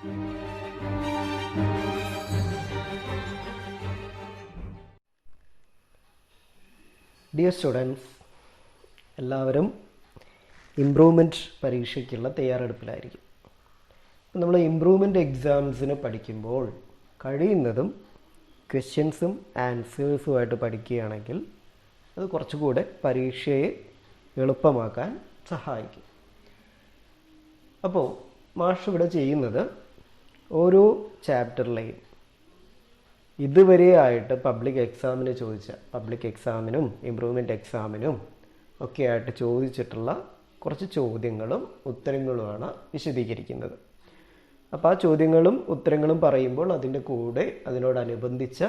Dear students, എല്ലാവരും improvement പരീക്ഷയ്ക്കുള്ള തയ്യാറെടുപ്പിലായിരിക്കും. നമ്മൾ improvement എക്സാംസിന് പഠിക്കുമ്പോൾ കഴിയുന്നതും ക്വസ്റ്റ്യൻസും ആൻസേഴ്സുമായിട്ട് പഠിക്കുകയാണെങ്കിൽ അത് കുറച്ചുകൂടെ പരീക്ഷയെ എളുപ്പമാക്കാൻ സഹായിക്കും. അപ്പോൾ മാഷ് ഇവിടെ ചെയ്യുന്നത് ഓരോ ചാപ്റ്ററിലെയും ഇതുവരെയായിട്ട് പബ്ലിക് എക്സാമിന് ചോദിച്ച പബ്ലിക് എക്സാമിനും ഇംപ്രൂവ്മെൻറ്റ് എക്സാമിനും ഒക്കെ ആയിട്ട് ചോദിച്ചിട്ടുള്ള കുറച്ച് ചോദ്യങ്ങളും ഉത്തരങ്ങളുമാണ് വിശദീകരിക്കുന്നത്. അപ്പോൾ ആ ചോദ്യങ്ങളും ഉത്തരങ്ങളും പറയുമ്പോൾ അതിൻ്റെ കൂടെ അതിനോടനുബന്ധിച്ച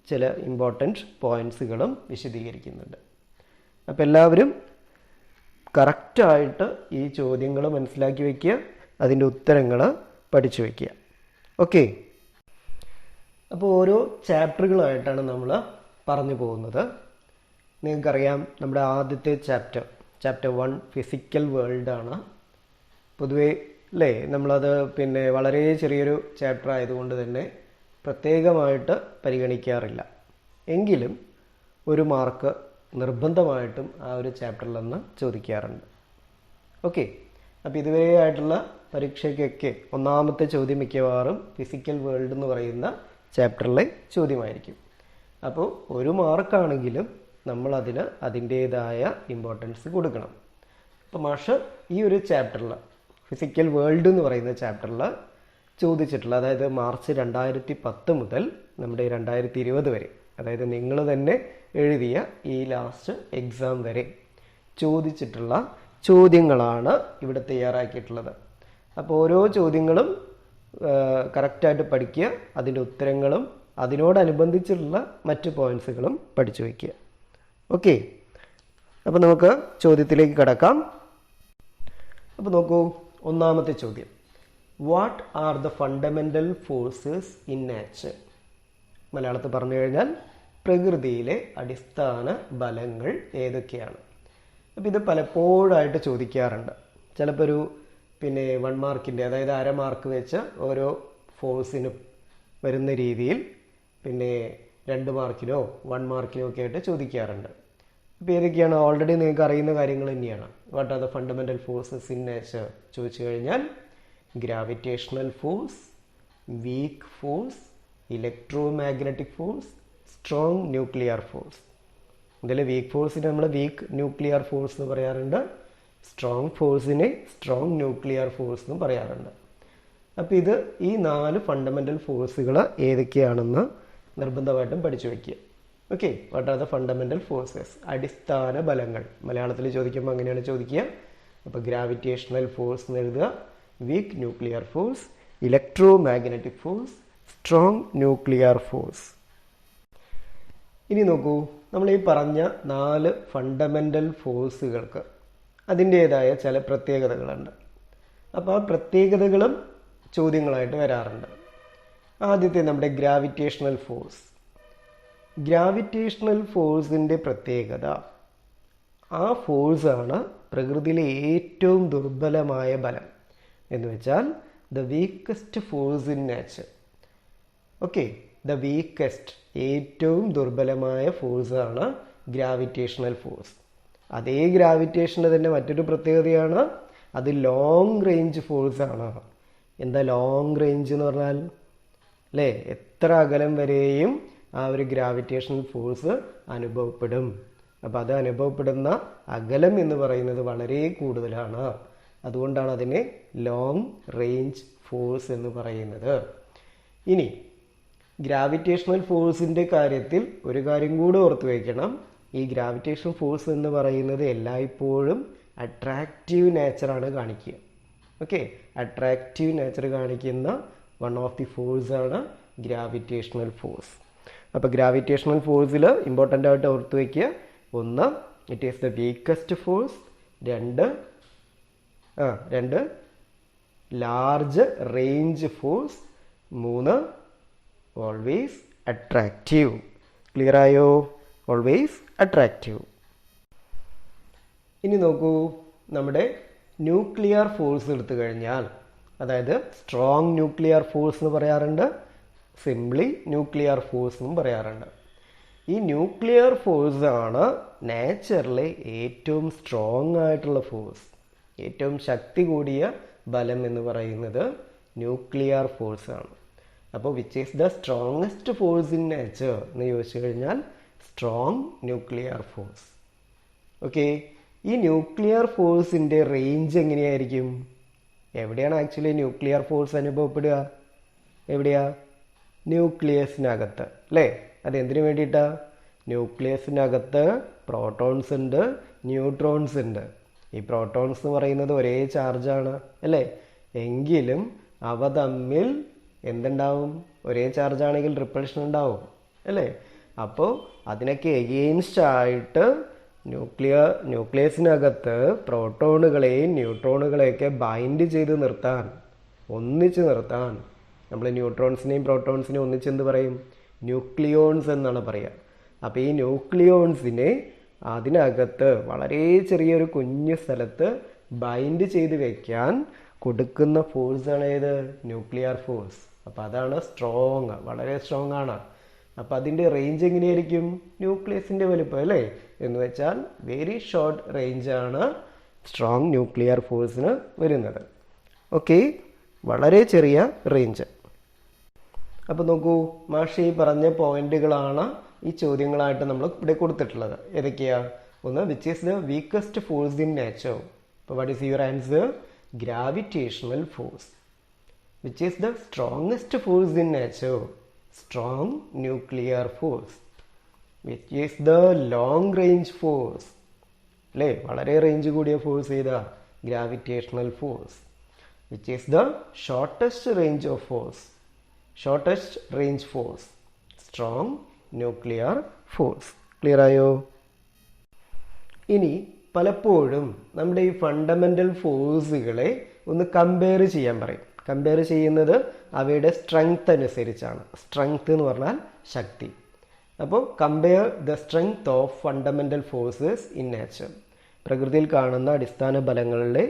ചില ഇമ്പോർട്ടൻറ്റ് പോയിൻറ്റ്സുകളും വിശദീകരിക്കുന്നുണ്ട്. അപ്പോൾ എല്ലാവരും കറക്റ്റായിട്ട് ഈ ചോദ്യങ്ങൾ മനസ്സിലാക്കി വയ്ക്കുക, അതിൻ്റെ ഉത്തരങ്ങൾ പഠിച്ചു വയ്ക്കുക. ഓക്കെ, അപ്പോൾ ഓരോ ചാപ്റ്ററുകളായിട്ടാണ് നമ്മൾ പറഞ്ഞു പോകുന്നത്. നിങ്ങൾക്കറിയാം, നമ്മുടെ ആദ്യത്തെ ചാപ്റ്റർ 1 ഫിസിക്കൽ വേൾഡാണ്. പൊതുവേ അല്ലേ, നമ്മളത് വളരെ ചെറിയൊരു ചാപ്റ്റർ ആയതുകൊണ്ട് തന്നെ പ്രത്യേകമായിട്ട് പരിഗണിക്കാറില്ല. എങ്കിലും ഒരു മാർക്ക് നിർബന്ധമായിട്ടും ആ ഒരു ചാപ്റ്ററിൽ നിന്ന് ചോദിക്കാറുണ്ട്. ഓക്കെ, അപ്പോൾ ഇതുവരെയായിട്ടുള്ള പരീക്ഷയ്ക്കൊക്കെ ഒന്നാമത്തെ ചോദ്യം മിക്കവാറും ഫിസിക്കൽ വേൾഡ് എന്ന് പറയുന്ന ചാപ്റ്ററിലെ ചോദ്യമായിരിക്കും. അപ്പോൾ ഒരു മാർക്കാണെങ്കിലും നമ്മളതിന് അതിൻ്റേതായ ഇമ്പോർട്ടൻസ് കൊടുക്കണം. അപ്പോൾ മാഷ് ഈ ഒരു ചാപ്റ്ററിൽ ഫിസിക്കൽ വേൾഡ് എന്ന് പറയുന്ന ചാപ്റ്ററിൽ ചോദിച്ചിട്ടുള്ള, അതായത് മാർച്ച് 2010 മുതൽ നമ്മുടെ 2020 വരെ, അതായത് നിങ്ങൾ തന്നെ എഴുതിയ ഈ ലാസ്റ്റ് എക്സാം വരെ ചോദിച്ചിട്ടുള്ള ചോദ്യങ്ങളാണ് ഇവിടെ തയ്യാറാക്കിയിട്ടുള്ളത്. അപ്പോൾ ഓരോ ചോദ്യങ്ങളും കറക്റ്റായിട്ട് പഠിക്കുക, അതിൻ്റെ ഉത്തരങ്ങളും അതിനോടനുബന്ധിച്ചുള്ള മറ്റ് പോയിൻറ്റ്സുകളും പഠിച്ചു വയ്ക്കുക. ഓക്കെ, അപ്പോൾ നമുക്ക് ചോദ്യത്തിലേക്ക് കടക്കാം. അപ്പോൾ നോക്കൂ, ഒന്നാമത്തെ ചോദ്യം, what are the fundamental forces in nature? മലയാളത്തിൽ പറഞ്ഞു കഴിഞ്ഞാൽ പ്രകൃതിയിലെ അടിസ്ഥാന ബലങ്ങൾ ഏതൊക്കെയാണ്? അപ്പോൾ ഇത് പലപ്പോഴായിട്ട് ചോദിക്കാറുണ്ട്. ചിലപ്പോൾ ഒരു 1 മാർക്കിൻ്റെ, അതായത് 1/2 മാർക്ക് വെച്ച് ഓരോ ഫോഴ്സിനും വരുന്ന രീതിയിൽ 2 മാർക്കിനോ 1 മാർക്കിനോ ഒക്കെ ആയിട്ട് ചോദിക്കാറുണ്ട്. അപ്പോൾ ഏതൊക്കെയാണ്? ഓൾറെഡി നിങ്ങൾക്ക് അറിയുന്ന കാര്യങ്ങൾ തന്നെയാണ്. What are the fundamental forces in nature ചോദിച്ചു കഴിഞ്ഞാൽ gravitational force, week force, electro magnetic force, strong nuclear force. ഇതിൽ വീക്ക് ഫോഴ്സിനെ നമ്മൾ വീക്ക് ന്യൂക്ലിയർ ഫോഴ്സ് എന്ന് പറയാറുണ്ട്, സ്ട്രോങ് ഫോഴ്സിനെ സ്ട്രോങ് ന്യൂക്ലിയർ ഫോഴ്സ് എന്നും പറയാറുണ്ട്. അപ്പോൾ ഈ 4 ഫണ്ടമെൻ്റൽ ഫോഴ്സുകൾ ഏതൊക്കെയാണെന്ന് നിർബന്ധമായിട്ടും പഠിച്ചു വയ്ക്കുക. Okay, what are the fundamental forces? അടിസ്ഥാന ബലങ്ങൾ. മലയാളത്തിൽ ചോദിക്കുമ്പോൾ അങ്ങനെയാണ് ചോദിക്കുക. അപ്പോൾ ഗ്രാവിറ്റേഷണൽ ഫോഴ്സ് എന്ന് എഴുതുക, week nuclear force, electro magnetic force, strong nuclear force. ഇനി നോക്കൂ, നമ്മൾ ഈ പറഞ്ഞ 4 ഫണ്ടമെൻ്റൽ ഫോഴ്സുകൾക്ക് അതിൻ്റേതായ ചില പ്രത്യേകതകളുണ്ട്. അപ്പോൾ ആ പ്രത്യേകതകളും ചോദ്യങ്ങളായിട്ട് വരാറുണ്ട്. ആദ്യത്തെ നമ്മുടെ ഗ്രാവിറ്റേഷണൽ ഫോഴ്സ്. ഗ്രാവിറ്റേഷണൽ ഫോഴ്സിൻ്റെ പ്രത്യേകത, ആ ഫോഴ്സാണ് പ്രകൃതിയിലെ ഏറ്റവും ദുർബലമായ ബലം. എന്ന് വെച്ചാൽ the weakest force in nature. Okay, the weakest, ഏറ്റവും ദുർബലമായ ഫോഴ്സാണ് ഗ്രാവിറ്റേഷണൽ ഫോഴ്സ്. അതേ ഗ്രാവിറ്റേഷൻ്റെ തന്നെ മറ്റൊരു പ്രത്യേകതയാണ്, അത് ലോങ് റേഞ്ച് ഫോഴ്സാണ്. എന്താ ലോങ് റേഞ്ച് എന്ന് പറഞ്ഞാൽ? അല്ലേ, എത്ര അകലം വരെയും ആ ഒരു ഗ്രാവിറ്റേഷണൽ ഫോഴ്സ് അനുഭവപ്പെടും. അപ്പോൾ അത് അനുഭവപ്പെടുന്ന അകലം എന്ന് പറയുന്നത് വളരെ കൂടുതലാണ്. അതുകൊണ്ടാണ് അതിനെ ലോങ് റേഞ്ച് ഫോഴ്സ് എന്ന് പറയുന്നത്. ഇനി ഗ്രാവിറ്റേഷണൽ ഫോഴ്സിൻ്റെ കാര്യത്തിൽ ഒരു കാര്യം കൂടെ ഓർത്ത് വയ്ക്കണം. ഈ ഗ്രാവിറ്റേഷൻ ഫോഴ്സ് എന്ന് പറയുന്നത് എല്ലായ്പ്പോഴും അട്രാക്റ്റീവ് നേച്ചറാണ് കാണിക്കുക. ഓക്കെ, അട്രാക്റ്റീവ് നേച്ചർ കാണിക്കുന്ന വൺ ഓഫ് ദി ഫോഴ്സാണ് ഗ്രാവിറ്റേഷണൽ ഫോഴ്സ്. അപ്പോൾ ഗ്രാവിറ്റേഷണൽ ഫോഴ്സിൽ ഇമ്പോർട്ടൻ്റ് ആയിട്ട് ഓർത്ത് വയ്ക്കുക, 1 it is the weakest force, 2 large range force, 3 always attractive. Clear ആയോ? Always attractive. ഇനി നോക്കൂ, നമ്മുടെ ന്യൂക്ലിയർ ഫോഴ്സ് എടുത്തു കഴിഞ്ഞാൽ അതായത് സ്ട്രോങ് ന്യൂക്ലിയർ ഫോഴ്സ് എന്ന് പറയാറുണ്ട്, സിംപ്ലി ന്യൂക്ലിയർ ഫോഴ്സ് എന്നും പറയാറുണ്ട്. ഈ ന്യൂക്ലിയർ ഫോഴ്സ് ആണ് നേച്ചറിലെ ഏറ്റവും സ്ട്രോങ് ആയിട്ടുള്ള ഫോഴ്സ്. ഏറ്റവും ശക്തി കൂടിയ ബലം എന്ന് പറയുന്നത് ന്യൂക്ലിയർ ഫോഴ്സ് ആണ്. അപ്പോൾ which is the strongest force in nature എന്ന് ചോദിച്ചു കഴിഞ്ഞാൽ സ്ട്രോങ് ന്യൂക്ലിയർ ഫോഴ്സ്. ഓക്കെ, ഈ ന്യൂക്ലിയർ ഫോഴ്സിൻ്റെ റേഞ്ച് എങ്ങനെയായിരിക്കും? എവിടെയാണ് ആക്ച്വലി ന്യൂക്ലിയർ ഫോഴ്സ് അനുഭവപ്പെടുക? എവിടെയാ? ന്യൂക്ലിയസിനകത്ത് അല്ലേ? അതെന്തിനു വേണ്ടിയിട്ടാ? ന്യൂക്ലിയസിനകത്ത് പ്രോട്ടോൺസ് ഉണ്ട്, ന്യൂട്രോൺസ് ഉണ്ട്. ഈ പ്രോട്ടോൺസ് എന്ന് പറയുന്നത് ഒരേ ചാർജാണ് അല്ലേ? എങ്കിലും അവ തമ്മിൽ എന്തുണ്ടാവും? ഒരേ ചാർജാണെങ്കിൽ റിപ്പൾഷൻ ഉണ്ടാവും അല്ലേ? അപ്പോൾ അതിനൊക്കെ എഗെയിൻസ്റ്റ് ആയിട്ട് ന്യൂക്ലിയസിനകത്ത് പ്രോട്ടോണുകളെയും ന്യൂട്രോണുകളെയൊക്കെ ബൈൻഡ് ചെയ്ത് നിർത്താൻ, ഒന്നിച്ച് നിർത്താൻ നമ്മൾ ന്യൂട്രോൺസിനെയും പ്രോട്ടോൺസിനെയും ഒന്നിച്ചെന്ത് പറയും? ന്യൂക്ലിയോൺസ് എന്നാണ് പറയുക. അപ്പോൾ ഈ ന്യൂക്ലിയോൺസിനെ അതിനകത്ത് വളരെ ചെറിയൊരു കുഞ്ഞു സ്ഥലത്ത് ബൈൻഡ് ചെയ്ത് വെക്കാൻ കൊടുക്കുന്ന ഫോഴ്സാണ് ഏത്? Nuclear force. അപ്പോൾ അതാണ് സ്ട്രോങ്, വളരെ സ്ട്രോങ് ആണ്. അപ്പോൾ അതിൻ്റെ റേഞ്ച് എങ്ങനെയായിരിക്കും? ന്യൂക്ലിയസിൻ്റെ വലുപ്പം അല്ലേ? എന്ന് വെച്ചാൽ വെരി ഷോർട്ട് റേഞ്ചാണ് സ്ട്രോങ് ന്യൂക്ലിയർ ഫോഴ്സിന് വരുന്നത്. ഓക്കെ, വളരെ ചെറിയ റേഞ്ച്. അപ്പോൾ നോക്കൂ, മാഷി പറഞ്ഞ പോയിന്റുകളാണ് ഈ ചോദ്യങ്ങളായിട്ട് നമ്മൾ ഇവിടെ കൊടുത്തിട്ടുള്ളത്. ഏതൊക്കെയാ? ഒന്ന്, which is the weakest force in nature. അപ്പോൾ what is your answer? Gravitational force. Which is the strongest force in nature? Strong nuclear force. Which is the long range force? അല്ലേ, വളരെ റേഞ്ച് കൂടിയ ഫോഴ്സ് ഏതാ? Gravitational force. Which is the shortest range of force? Shortest range force. Strong nuclear force. Clear ആയോ? ഇനി പലപ്പോഴും നമ്മുടെ ഈ fundamental ഫോഴ്സുകളെ ഒന്ന് കമ്പയർ ചെയ്യാൻ പറയും. കമ്പയർ ചെയ്യുന്നത് അവയുടെ സ്ട്രെങ്ത് അനുസരിച്ചാണ്. സ്ട്രെങ്ത് എന്ന് പറഞ്ഞാൽ ശക്തി. അപ്പോൾ compare the strength of fundamental forces in nature. പ്രകൃതിയിൽ കാണുന്ന അടിസ്ഥാന ബലങ്ങളുടെ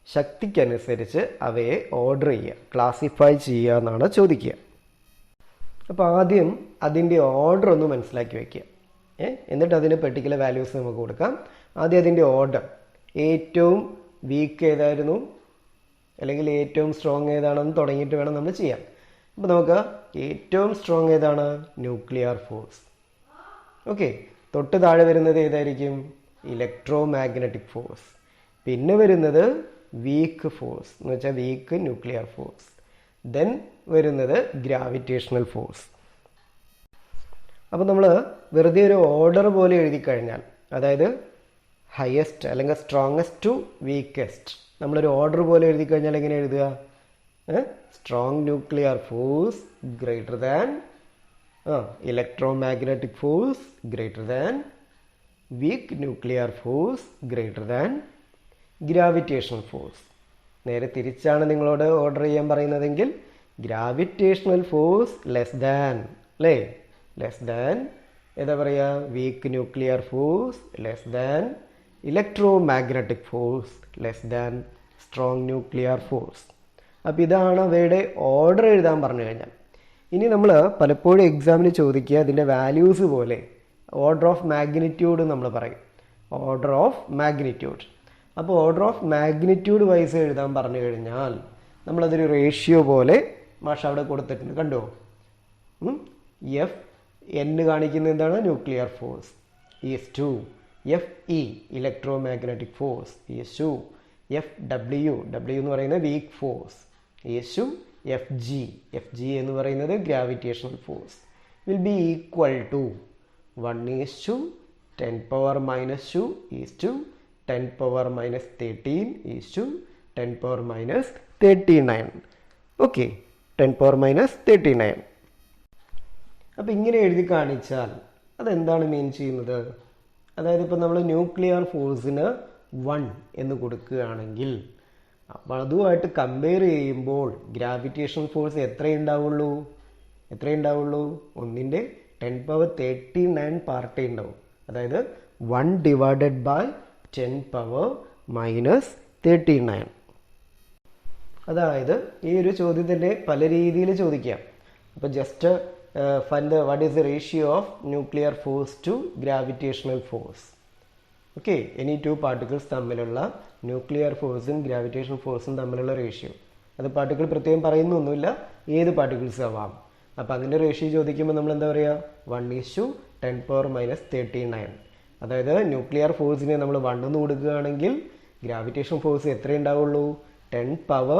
ശക്തിക്കനുസരിച്ച് അവയെ ഓർഡർ ചെയ്യുക, ക്ലാസിഫൈ ചെയ്യുക എന്നാണ് ചോദിക്കുക. അപ്പോൾ ആദ്യം അതിൻ്റെ ഓർഡർ ഒന്ന് മനസ്സിലാക്കി വയ്ക്കുക. എന്നിട്ട് അതിന് പെർട്ടിക്കുലർ വാല്യൂസ് നമുക്ക് കൊടുക്കാം. ആദ്യം അതിൻ്റെ ഓർഡർ. ഏറ്റവും വീക്ക് ഏതായിരുന്നു, അല്ലെങ്കിൽ ഏറ്റവും സ്ട്രോങ് ഏതാണെന്ന് തുടങ്ങിയിട്ട് വേണം നമ്മൾ ചെയ്യാൻ. അപ്പോൾ നമുക്ക് ഏറ്റവും സ്ട്രോങ് ഏതാണ്? Nuclear force. ഓക്കെ, തൊട്ട് താഴെ വരുന്നത് ഏതായിരിക്കും? Electro magnetic force. പിന്നെ വരുന്നത് വീക്ക് ഫോഴ്സ് എന്ന് വെച്ചാൽ വീക്ക് ന്യൂക്ലിയർ ഫോഴ്സ്. ദെൻ വരുന്നത് ഗ്രാവിറ്റേഷണൽ ഫോഴ്സ്. അപ്പോൾ നമ്മൾ വെറുതെ ഒരു ഓർഡർ പോലെ എഴുതി കഴിഞ്ഞാൽ, അതായത് ഹയസ്റ്റ് അല്ലെങ്കിൽ സ്ട്രോങ്ങസ്റ്റ് ടു വീക്കസ്റ്റ്, നമ്മളൊരു ഓർഡർ പോലെ എഴുതി കഴിഞ്ഞാൽ എങ്ങനെ എഴുതുക? Strong nuclear force greater than electro magnetic force greater than week nuclear force greater than gravitational force. നേരെ തിരിച്ചാണ് നിങ്ങളോട് ഓർഡർ ചെയ്യാൻ പറയുന്നതെങ്കിൽ ഗ്രാവിറ്റേഷണൽ ഫോഴ്സ് ലെസ് ദാൻ, അല്ലേ? ലെസ് ദാൻ ഏതാ പറയുക? Week nuclear force less than electro magnetic force less than strong nuclear force. അപ്പോൾ ഇതാണ് അവയുടെ ഓർഡർ എഴുതാൻ പറഞ്ഞു കഴിഞ്ഞാൽ. ഇനി നമ്മൾ പലപ്പോഴും എക്സാമിന് ചോദിക്കുക അതിൻ്റെ വാല്യൂസ് പോലെ ഓർഡർ ഓഫ് മാഗ്നിറ്റ്യൂഡ് നമ്മൾ പറയും. Order of magnitude. അപ്പോൾ ഓർഡർ ഓഫ് മാഗ്നിറ്റ്യൂഡ് വൈസ് എഴുതാൻ പറഞ്ഞു കഴിഞ്ഞാൽ നമ്മളതൊരു റേഷ്യോ പോലെ മാഷ് അവിടെ കൊടുത്തിട്ടുണ്ട്. കണ്ടോ? എഫ് എൻ കാണിക്കുന്നത് എന്താണ്? Nuclear force is to F E electromagnetic force is to F W എന്ന് പറയുന്നത് weak force is to F G എന്ന് പറയുന്നത് gravitational force will be equal to 1:10⁻² is to 10⁻13 is to 10⁻39. Okay, 10⁻39. അപ്പോൾ ഇങ്ങനെ എഴുതി കാണിച്ചാൽ അതെന്താണ് മീൻ ചെയ്യുന്നത്? അതായത് ഇപ്പോൾ നമ്മൾ ന്യൂക്ലിയർ ഫോഴ്സിന് 1 എന്ന് കൊടുക്കുകയാണെങ്കിൽ അപ്പോൾ അതുമായിട്ട് കമ്പയർ ചെയ്യുമ്പോൾ ഗ്രാവിറ്റേഷണൽ ഫോഴ്സ് എത്രയുണ്ടാവുള്ളൂ? 1ൻ്റെ 10⁻39 പാർട്ടേ ഉണ്ടാവും. അതായത് 1/10⁻39. അതായത് ഈ ഒരു ചോദ്യത്തിൻ്റെ പല രീതിയിൽ ചോദിക്കാം. അപ്പോൾ just find what is the ratio of nuclear force to gravitational force. Okay, any two particles തമ്മിലുള്ള ന്യൂക്ലിയർ ഫോഴ്സും ഗ്രാവിറ്റേഷൻ ഫോഴ്സും തമ്മിലുള്ള റേഷ്യോ. അത് പാർട്ടിക്കിൾ പ്രത്യേകം പറയുന്നൊന്നുമില്ല, ഏത് പാർട്ടിക്കിൾസ് ആവാം. അപ്പോൾ അതിൻ്റെ റേഷ്യോ ചോദിക്കുമ്പോൾ നമ്മൾ എന്താ പറയുക, 1:10⁻³ അതായത് ന്യൂക്ലിയർ ഫോഴ്സിനെ നമ്മൾ 1 എന്ന് കൊടുക്കുകയാണെങ്കിൽ ഗ്രാവിറ്റേഷൻ ഫോഴ്സ് എത്ര ഉണ്ടാവുള്ളൂ, 10⁻³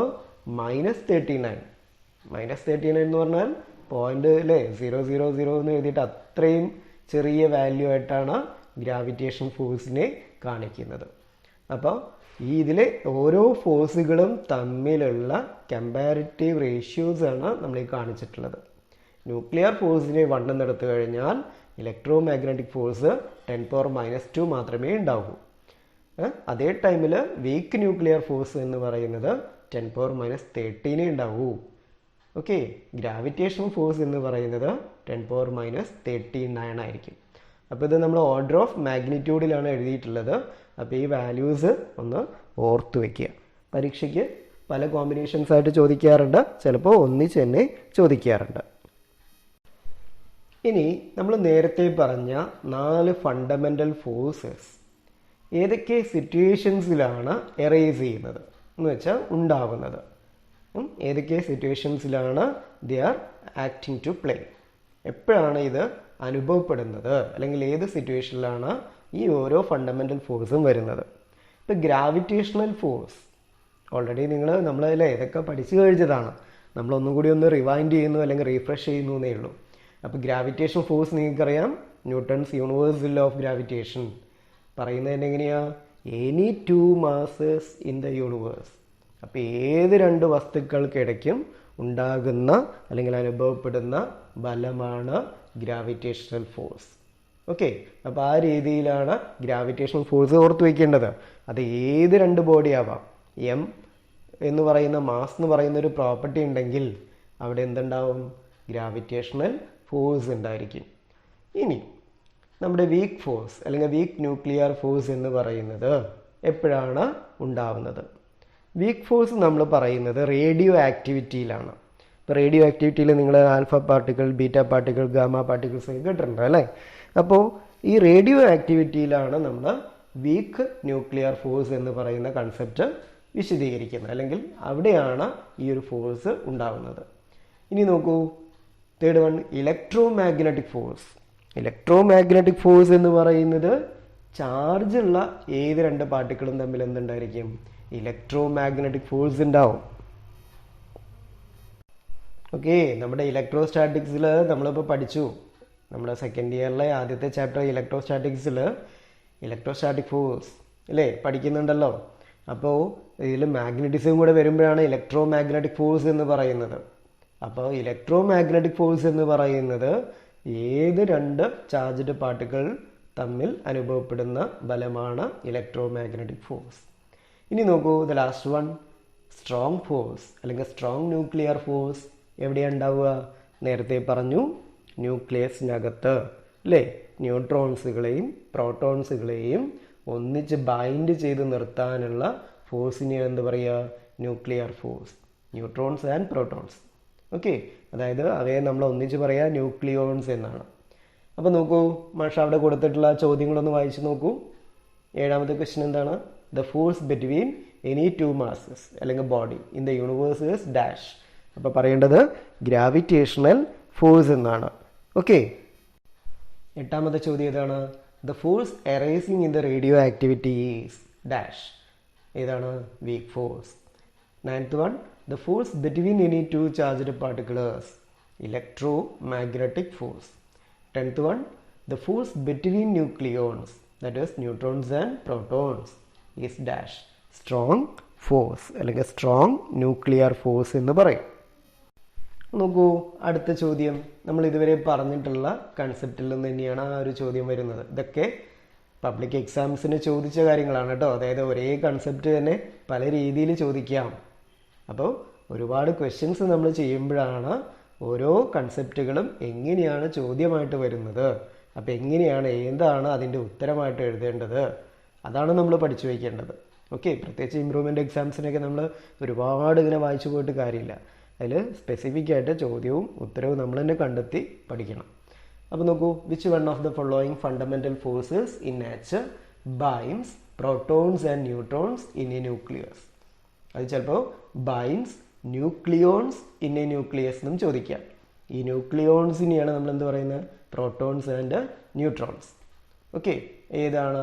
-39 എന്ന് പറഞ്ഞാൽ പോയിന്റ് അല്ലേ 000 എന്ന് എഴുതിയിട്ട് അത്രയും ചെറിയ വാല്യൂ ആയിട്ടാണ് ഗ്രാവിറ്റേഷൻ ഫോഴ്സിനെ കാണിക്കുന്നത്. അപ്പോൾ ഈ ഇതിലെ ഓരോ ഫോഴ്സുകളും തമ്മിലുള്ള കമ്പാരിറ്റീവ് റേഷ്യോസ് ആണ് നമ്മൾ ഈ കാണിച്ചിട്ടുള്ളത്. ന്യൂക്ലിയർ ഫോഴ്സിനെ 1 എന്ന് എടുത്തു കഴിഞ്ഞാൽ ഇലക്ട്രോ മാഗ്നറ്റിക് ഫോഴ്സ് 10⁻² മാത്രമേ ഉണ്ടാവൂ. അതേ ടൈമിൽ വീക്ക് ന്യൂക്ലിയർ ഫോഴ്സ് എന്ന് പറയുന്നത് 10⁻13 ഉണ്ടാവൂ. ഓക്കെ, ഗ്രാവിറ്റേഷൻ ഫോഴ്സ് എന്ന് പറയുന്നത് 10⁻39 ആയിരിക്കും. അപ്പോൾ ഇത് നമ്മൾ ഓർഡർ ഓഫ് മാഗ്നിറ്റ്യൂഡിലാണ് എഴുതിയിട്ടുള്ളത്. അപ്പോൾ ഈ വാല്യൂസ് ഒന്ന് ഓർത്ത് വയ്ക്കുക. പരീക്ഷയ്ക്ക് പല കോമ്പിനേഷൻസ് ആയിട്ട് ചോദിക്കാറുണ്ട്, ചിലപ്പോൾ ഒന്നിച്ച് തന്നെ ചോദിക്കാറുണ്ട്. ഇനി നമ്മൾ നേരത്തെ പറഞ്ഞ 4 ഫണ്ടമെൻ്റൽ ഫോഴ്സസ് ഏതൊക്കെ സിറ്റുവേഷൻസിലാണ് എറേസ് ചെയ്യുന്നത് എന്ന് വെച്ചാൽ ഉണ്ടാവുന്നത്, ഏതൊക്കെ സിറ്റുവേഷൻസിലാണ് they are acting to play, എപ്പോഴാണ് ഇത് അനുഭവപ്പെടുന്നത്, അല്ലെങ്കിൽ ഏത് സിറ്റുവേഷനിലാണ് ഈ ഓരോ ഫണ്ടമെൻ്റൽ ഫോഴ്സും വരുന്നത്. ഇപ്പോൾ ഗ്രാവിറ്റേഷണൽ ഫോഴ്സ് ഓൾറെഡി നമ്മളതിൽ ഏതൊക്കെ പഠിച്ചു കഴിഞ്ഞതാണ്, നമ്മളൊന്നും കൂടി ഒന്ന് റിവൈൻഡ് ചെയ്യുന്നു അല്ലെങ്കിൽ റീഫ്രഷ് ചെയ്യുന്നു എന്നേ ഉള്ളൂ. അപ്പോൾ ഗ്രാവിറ്റേഷൻ ഫോഴ്സ് നിങ്ങൾക്കറിയാം, Newton's universal law of gravitation പറയുന്നതിന് എങ്ങനെയാണ്, any 2 masses in the universe. അപ്പോൾ ഏത് 2 വസ്തുക്കൾക്കിടയ്ക്കും ഉണ്ടാകുന്ന അല്ലെങ്കിൽ അനുഭവപ്പെടുന്ന ബലമാണ് ഗ്രാവിറ്റേഷണൽ ഫോഴ്സ്. ഓക്കെ, അപ്പോൾ ആ രീതിയിലാണ് ഗ്രാവിറ്റേഷണൽ ഫോഴ്സ് ഓർത്ത് വയ്ക്കേണ്ടത്. അത് ഏത് 2 ബോഡി ആവാം. എം എന്ന് പറയുന്ന മാസ് എന്ന് പറയുന്ന ഒരു പ്രോപ്പർട്ടി ഉണ്ടെങ്കിൽ അവിടെ എന്തുണ്ടാവും, ഗ്രാവിറ്റേഷണൽ ഫോഴ്സ് ഉണ്ടായിരിക്കും. ഇനി നമ്മുടെ വീക്ക് ഫോഴ്സ് അല്ലെങ്കിൽ വീക്ക് ന്യൂക്ലിയർ ഫോഴ്സ് എന്ന് പറയുന്നത് എപ്പോഴാണ് ഉണ്ടാവുന്നത്? വീക്ക് ഫോഴ്സ് നമ്മൾ പറയുന്നത് റേഡിയോ ആക്ടിവിറ്റിയിലാണ്. ഇപ്പോൾ റേഡിയോ ആക്ടിവിറ്റിയിൽ നിങ്ങൾ alpha particle, beta particle, gamma particles ഒക്കെ കേട്ടിട്ടുണ്ട് അല്ലേ? അപ്പോൾ ഈ റേഡിയോ ആക്ടിവിറ്റിയിലാണ് നമ്മൾ വീക്ക് ന്യൂക്ലിയർ ഫോഴ്സ് എന്ന് പറയുന്ന കൺസെപ്റ്റ് വിശദീകരിക്കുന്നത്, അല്ലെങ്കിൽ അവിടെയാണ് ഈ ഒരു ഫോഴ്സ് ഉണ്ടാവുന്നത്. ഇനി നോക്കൂ, third one, electro magnetic force. Electro magnetic force എന്ന് പറയുന്നത് ചാർജുള്ള ഏത് 2 പാർട്ടിക്കിളും തമ്മിൽ എന്തുണ്ടായിരിക്കും, ഇലക്ട്രോ മാഗ്നറ്റിക് ഫോഴ്സ് ഉണ്ടാവും. ഓക്കെ, നമ്മുടെ ഇലക്ട്രോസ്റ്റാറ്റിക്സിൽ നമ്മളിപ്പോൾ പഠിച്ചു, നമ്മുടെ സെക്കൻഡ് ഇയറിലെ ആദ്യത്തെ ചാപ്റ്റർ ഇലക്ട്രോസ്റ്റാറ്റിക്സിൽ ഇലക്ട്രോസ്റ്റാറ്റിക് ഫോഴ്സ് അല്ലേ പഠിക്കുന്നുണ്ടല്ലോ. അപ്പോൾ ഇതിൽ മാഗ്നറ്റിസം കൂടെ വരുമ്പോഴാണ് ഇലക്ട്രോ മാഗ്നറ്റിക് ഫോഴ്സ് എന്ന് പറയുന്നത്. അപ്പോൾ ഇലക്ട്രോ മാഗ്നറ്റിക് ഫോഴ്സ് എന്ന് പറയുന്നത് ഏത് 2 ചാർജ്ഡ് പാർട്ടിക്കിൾ തമ്മിൽ അനുഭവപ്പെടുന്ന ബലമാണ് ഇലക്ട്രോ മാഗ്നറ്റിക് ഫോഴ്സ്. ഇനി നോക്കൂ, the last one, strong force അല്ലെങ്കിൽ സ്ട്രോങ് ന്യൂക്ലിയർ ഫോഴ്സ് എവിടെയാണ് ഉണ്ടാവുക? നേരത്തെ പറഞ്ഞു, ന്യൂക്ലിയസിനകത്ത് അല്ലേ, ന്യൂട്രോൺസുകളെയും പ്രോട്ടോൺസുകളെയും ഒന്നിച്ച് ബൈൻഡ് ചെയ്ത് നിർത്താനുള്ള ഫോഴ്സിനെ എന്ത് പറയുക, nuclear force. Neutrons and protons. Okay, അതായത് അവയെ നമ്മൾ ഒന്നിച്ച് പറയുക ന്യൂക്ലിയോൺസ് എന്നാണ്. അപ്പോൾ നോക്കൂ, മാഷ അവിടെ കൊടുത്തിട്ടുള്ള ചോദ്യങ്ങളൊന്ന് വായിച്ചു നോക്കൂ. 7ാമത്തെ ക്വസ്റ്റ്യൻ എന്താണ്? The force between any 2 masses അല്ലെങ്കിൽ body in the universe is dash. അപ്പോൾ പറയേണ്ടത് ഗ്രാവിറ്റേഷണൽ ഫോഴ്സ് എന്നാണ്. ഓക്കെ, 8ാമത്തെ ചോദ്യം ഏതാണ്? The force arising in the radioactivity is dash. ഏതാണ്? Weak force. 9th one, the force between any 2 charged particles, electromagnetic force. 10th one, the force between nucleons, that is neutrons and protons, is dash. Strong force അല്ലെങ്കിൽ strong nuclear force എന്ന് പറയും. നോക്കൂ, അടുത്ത ചോദ്യം നമ്മൾ ഇതുവരെ പറഞ്ഞിട്ടുള്ള കൺസെപ്റ്റിൽ നിന്ന് തന്നെയാണ് ആ ഒരു ചോദ്യം വരുന്നത്. ഇതൊക്കെ പബ്ലിക് എക്സാംസിന് ചോദിച്ച കാര്യങ്ങളാണ് കേട്ടോ. അതായത് ഒരേ കൺസെപ്റ്റ് തന്നെ പല രീതിയിൽ ചോദിക്കാം. അപ്പോൾ ഒരുപാട് ക്വസ്റ്റ്യൻസ് നമ്മൾ ചെയ്യുമ്പോഴാണ് ഓരോ കൺസെപ്റ്റുകളും എങ്ങനെയാണ് ചോദ്യമായിട്ട് വരുന്നത്, അപ്പോൾ എങ്ങനെയാണ്, എന്താണ് അതിൻ്റെ ഉത്തരമായിട്ട് എഴുതേണ്ടത്, അതാണ് നമ്മൾ പഠിച്ചു വയ്ക്കേണ്ടത്. ഓക്കെ, പ്രത്യേകിച്ച് ഇമ്പ്രൂവ്മെൻ്റ് എക്സാംസിനൊക്കെ നമ്മൾ ഒരുപാട് ഇങ്ങനെ വായിച്ചു പോയിട്ട് കാര്യമില്ല. അതിൽ സ്പെസിഫിക് ആയിട്ട് ചോദ്യവും ഉത്തരവും നമ്മൾ തന്നെ കണ്ടെത്തി പഠിക്കണം. അപ്പോൾ നോക്കൂ, which one of the following fundamental forces in nature binds protons and neutrons in A nucleus? അത് ചിലപ്പോൾ binds nucleons in A nucleus എന്നും ചോദിക്കാം. ഈ ന്യൂക്ലിയോൺസിനെയാണ് നമ്മൾ എന്ത് പറയുന്നത്? Protons and neutrons. ഓക്കെ, ഏതാണ്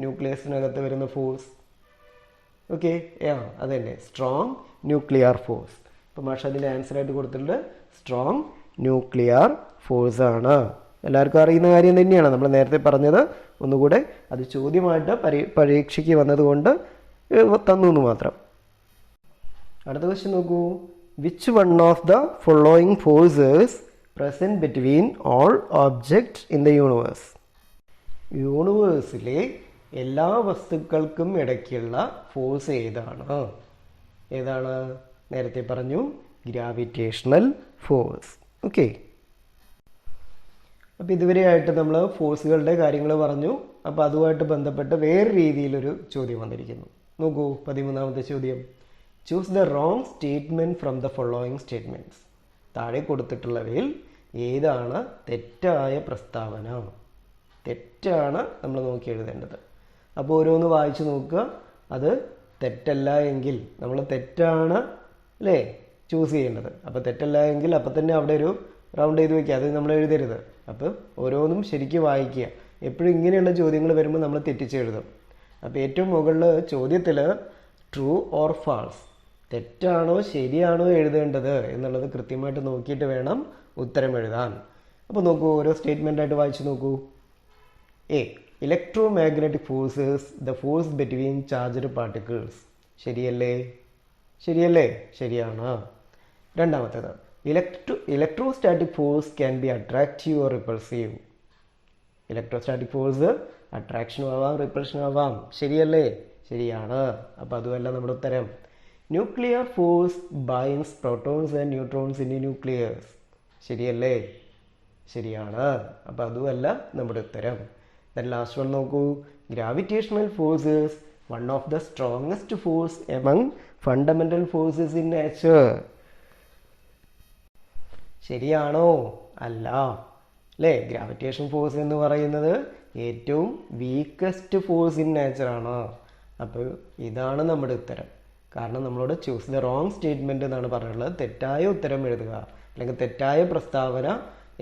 ന്യൂക്ലിയസിനകത്ത് വരുന്ന ഫോഴ്സ്? ഓക്കെ, അതന്നെ, സ്ട്രോങ് ന്യൂക്ലിയർ ഫോഴ്സ്. അപ്പോൾ മാഷ് അതിൻ്റെ ആൻസറായിട്ട് കൊടുത്തിട്ടുണ്ട് സ്ട്രോങ് ന്യൂക്ലിയർ ഫോഴ്സ് ആണ്. എല്ലാവർക്കും അറിയുന്ന കാര്യം തന്നെയാണ്, നമ്മൾ നേരത്തെ പറഞ്ഞത്. ഒന്നുകൂടെ അത് ചോദ്യമായിട്ട് പരീക്ഷയ്ക്ക് വന്നതുകൊണ്ട് തന്നു എന്ന് മാത്രം. അടുത്ത ക്വസ്റ്റ്യൻ നോക്കൂ, which one of the following forces present between all object in the universe? യൂണിവേഴ്സിലെ എല്ലാ വസ്തുക്കൾക്കും ഇടയ്ക്കുള്ള ഫോഴ്സ് ഏതാണ്? നേരത്തെ പറഞ്ഞു, ഗ്രാവിറ്റേഷണൽ ഫോഴ്സ്. ഓക്കെ, അപ്പോൾ ഇതുവരെയായിട്ട് നമ്മൾ ഫോഴ്സുകളുടെ കാര്യങ്ങൾ പറഞ്ഞു. അപ്പോൾ അതുമായിട്ട് ബന്ധപ്പെട്ട് വേറെ രീതിയിലൊരു ചോദ്യം വന്നിരിക്കുന്നു. നോക്കൂ, 13ാമത്തെ ചോദ്യം. Choose the wrong statement from the following statements. താഴെ കൊടുത്തിട്ടുള്ളവയിൽ ഏതാണ് തെറ്റായ പ്രസ്താവന? തെറ്റാണ് നമ്മൾ നോക്കി എഴുതേണ്ടത്. അപ്പോൾ ഓരോന്ന് വായിച്ച് നോക്കുക. അത് തെറ്റല്ല എങ്കിൽ നമ്മൾ തെറ്റാണ് അല്ലേ ചൂസ് ചെയ്യേണ്ടത്. അപ്പോൾ തെറ്റല്ല എങ്കിൽ അപ്പം തന്നെ അവിടെ ഒരു റൗണ്ട് ചെയ്ത് വയ്ക്കുക, അത് നമ്മൾ എഴുതരുത്. അപ്പോൾ ഓരോന്നും ശരിക്കും വായിക്കുക. എപ്പോഴും ഇങ്ങനെയുള്ള ചോദ്യങ്ങൾ വരുമ്പോൾ നമ്മൾ തെറ്റിച്ച് എഴുതും. അപ്പോൾ ഏറ്റവും മുകളിൽ ചോദ്യത്തിൽ ട്രൂ ഓർ ഫാൾസ്, തെറ്റാണോ ശരിയാണോ എഴുതേണ്ടത് എന്നുള്ളത് കൃത്യമായിട്ട് നോക്കിയിട്ട് വേണം ഉത്തരം എഴുതാൻ. അപ്പോൾ നോക്കൂ, ഓരോ സ്റ്റേറ്റ്മെൻ്റായിട്ട് വായിച്ച് നോക്കൂ. A, electromagnetic forces the force between charged particles. ശരിയല്ലേ? ശരിയാണ്. രണ്ടാമത്തേത്, electrostatic force can be attractive or repulsive. Electrostatic force അട്രാക്ഷനും ആവാം റിപ്പൾഷനും ആവാം. ശരിയല്ലേ? ശരിയാണ്. അപ്പോൾ അതുമല്ല നമ്മുടെ ഉത്തരം. Nuclear force binds protons and neutrons in nucleus. ശരിയല്ലേ? ശരിയാണ്. അപ്പോൾ അതുമല്ല നമ്മുടെ ഉത്തരം. ദെൻ ലാസ്റ്റ് വൺ നോക്കൂ, gravitational forces one of the strongest force among fundamental forces in nature. ശരിയാണോ? അല്ല അല്ലേ? ഗ്രാവിറ്റേഷൻ ഫോഴ്സ് എന്ന് പറയുന്നത് ഏറ്റവും വീക്കസ്റ്റ് ഫോഴ്സ് ഇൻ നേച്ചറാണ്. അപ്പോൾ ഇതാണ് നമ്മുടെ ഉത്തരം. കാരണം നമ്മളോട് ചൂസ് ദ റോങ് സ്റ്റേറ്റ്മെൻറ്റ് എന്നാണ് പറഞ്ഞിട്ടുള്ളത്. തെറ്റായ ഉത്തരം എഴുതുക, അല്ലെങ്കിൽ തെറ്റായ പ്രസ്താവന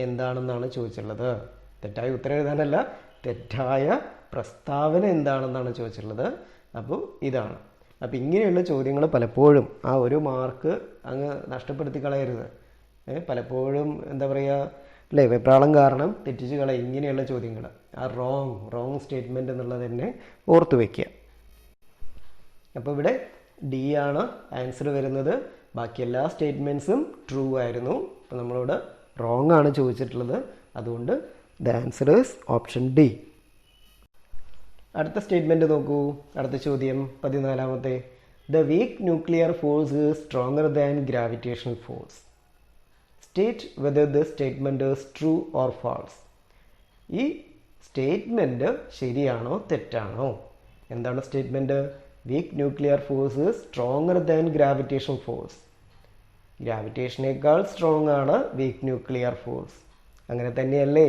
എന്താണെന്നാണ് ചോദിച്ചിട്ടുള്ളത്. തെറ്റായ ഉത്തരം എഴുതാനല്ല, തെറ്റായ പ്രസ്താവന എന്താണെന്നാണ് ചോദിച്ചിട്ടുള്ളത്. അപ്പോൾ ഇതാണ്. അപ്പോൾ ഇങ്ങനെയുള്ള ചോദ്യങ്ങൾ പലപ്പോഴും ആ ഒരു മാർക്ക് അങ്ങ് നഷ്ടപ്പെടുത്തി കളയരുത്. പലപ്പോഴും എന്താ പറയുക അല്ലേ, വെപ്രാളം കാരണം തെറ്റിച്ച് കളയും ഇങ്ങനെയുള്ള ചോദ്യങ്ങൾ. ആ റോങ് സ്റ്റേറ്റ്മെൻറ്റ് എന്നുള്ളത് തന്നെ ഓർത്ത് വയ്ക്കുക. അപ്പോൾ ഇവിടെ ഡി ആണ് ആൻസർ വരുന്നത്. ബാക്കി എല്ലാ സ്റ്റേറ്റ്മെൻറ്റ്സും ട്രൂ ആയിരുന്നു. അപ്പോൾ നമ്മളോട് റോങ് ആണ് ചോദിച്ചിട്ടുള്ളത്. അതുകൊണ്ട് the answer is option D. അടുത്ത സ്റ്റേറ്റ്മെൻറ്റ് നോക്കൂ. അടുത്ത ചോദ്യം 14ാമത്തെ. The weak nuclear force is stronger than gravitational force. State whether the statement is true or false. ഈ സ്റ്റേറ്റ്മെൻറ്റ് ശരിയാണോ തെറ്റാണോ? എന്താണ് statement? Weak nuclear force is stronger than gravitation force. ഗ്രാവിറ്റേഷനേക്കാൾ സ്ട്രോങ് ആണ് വീക്ക് ന്യൂക്ലിയർ ഫോഴ്സ്. അങ്ങനെ തന്നെയല്ലേ?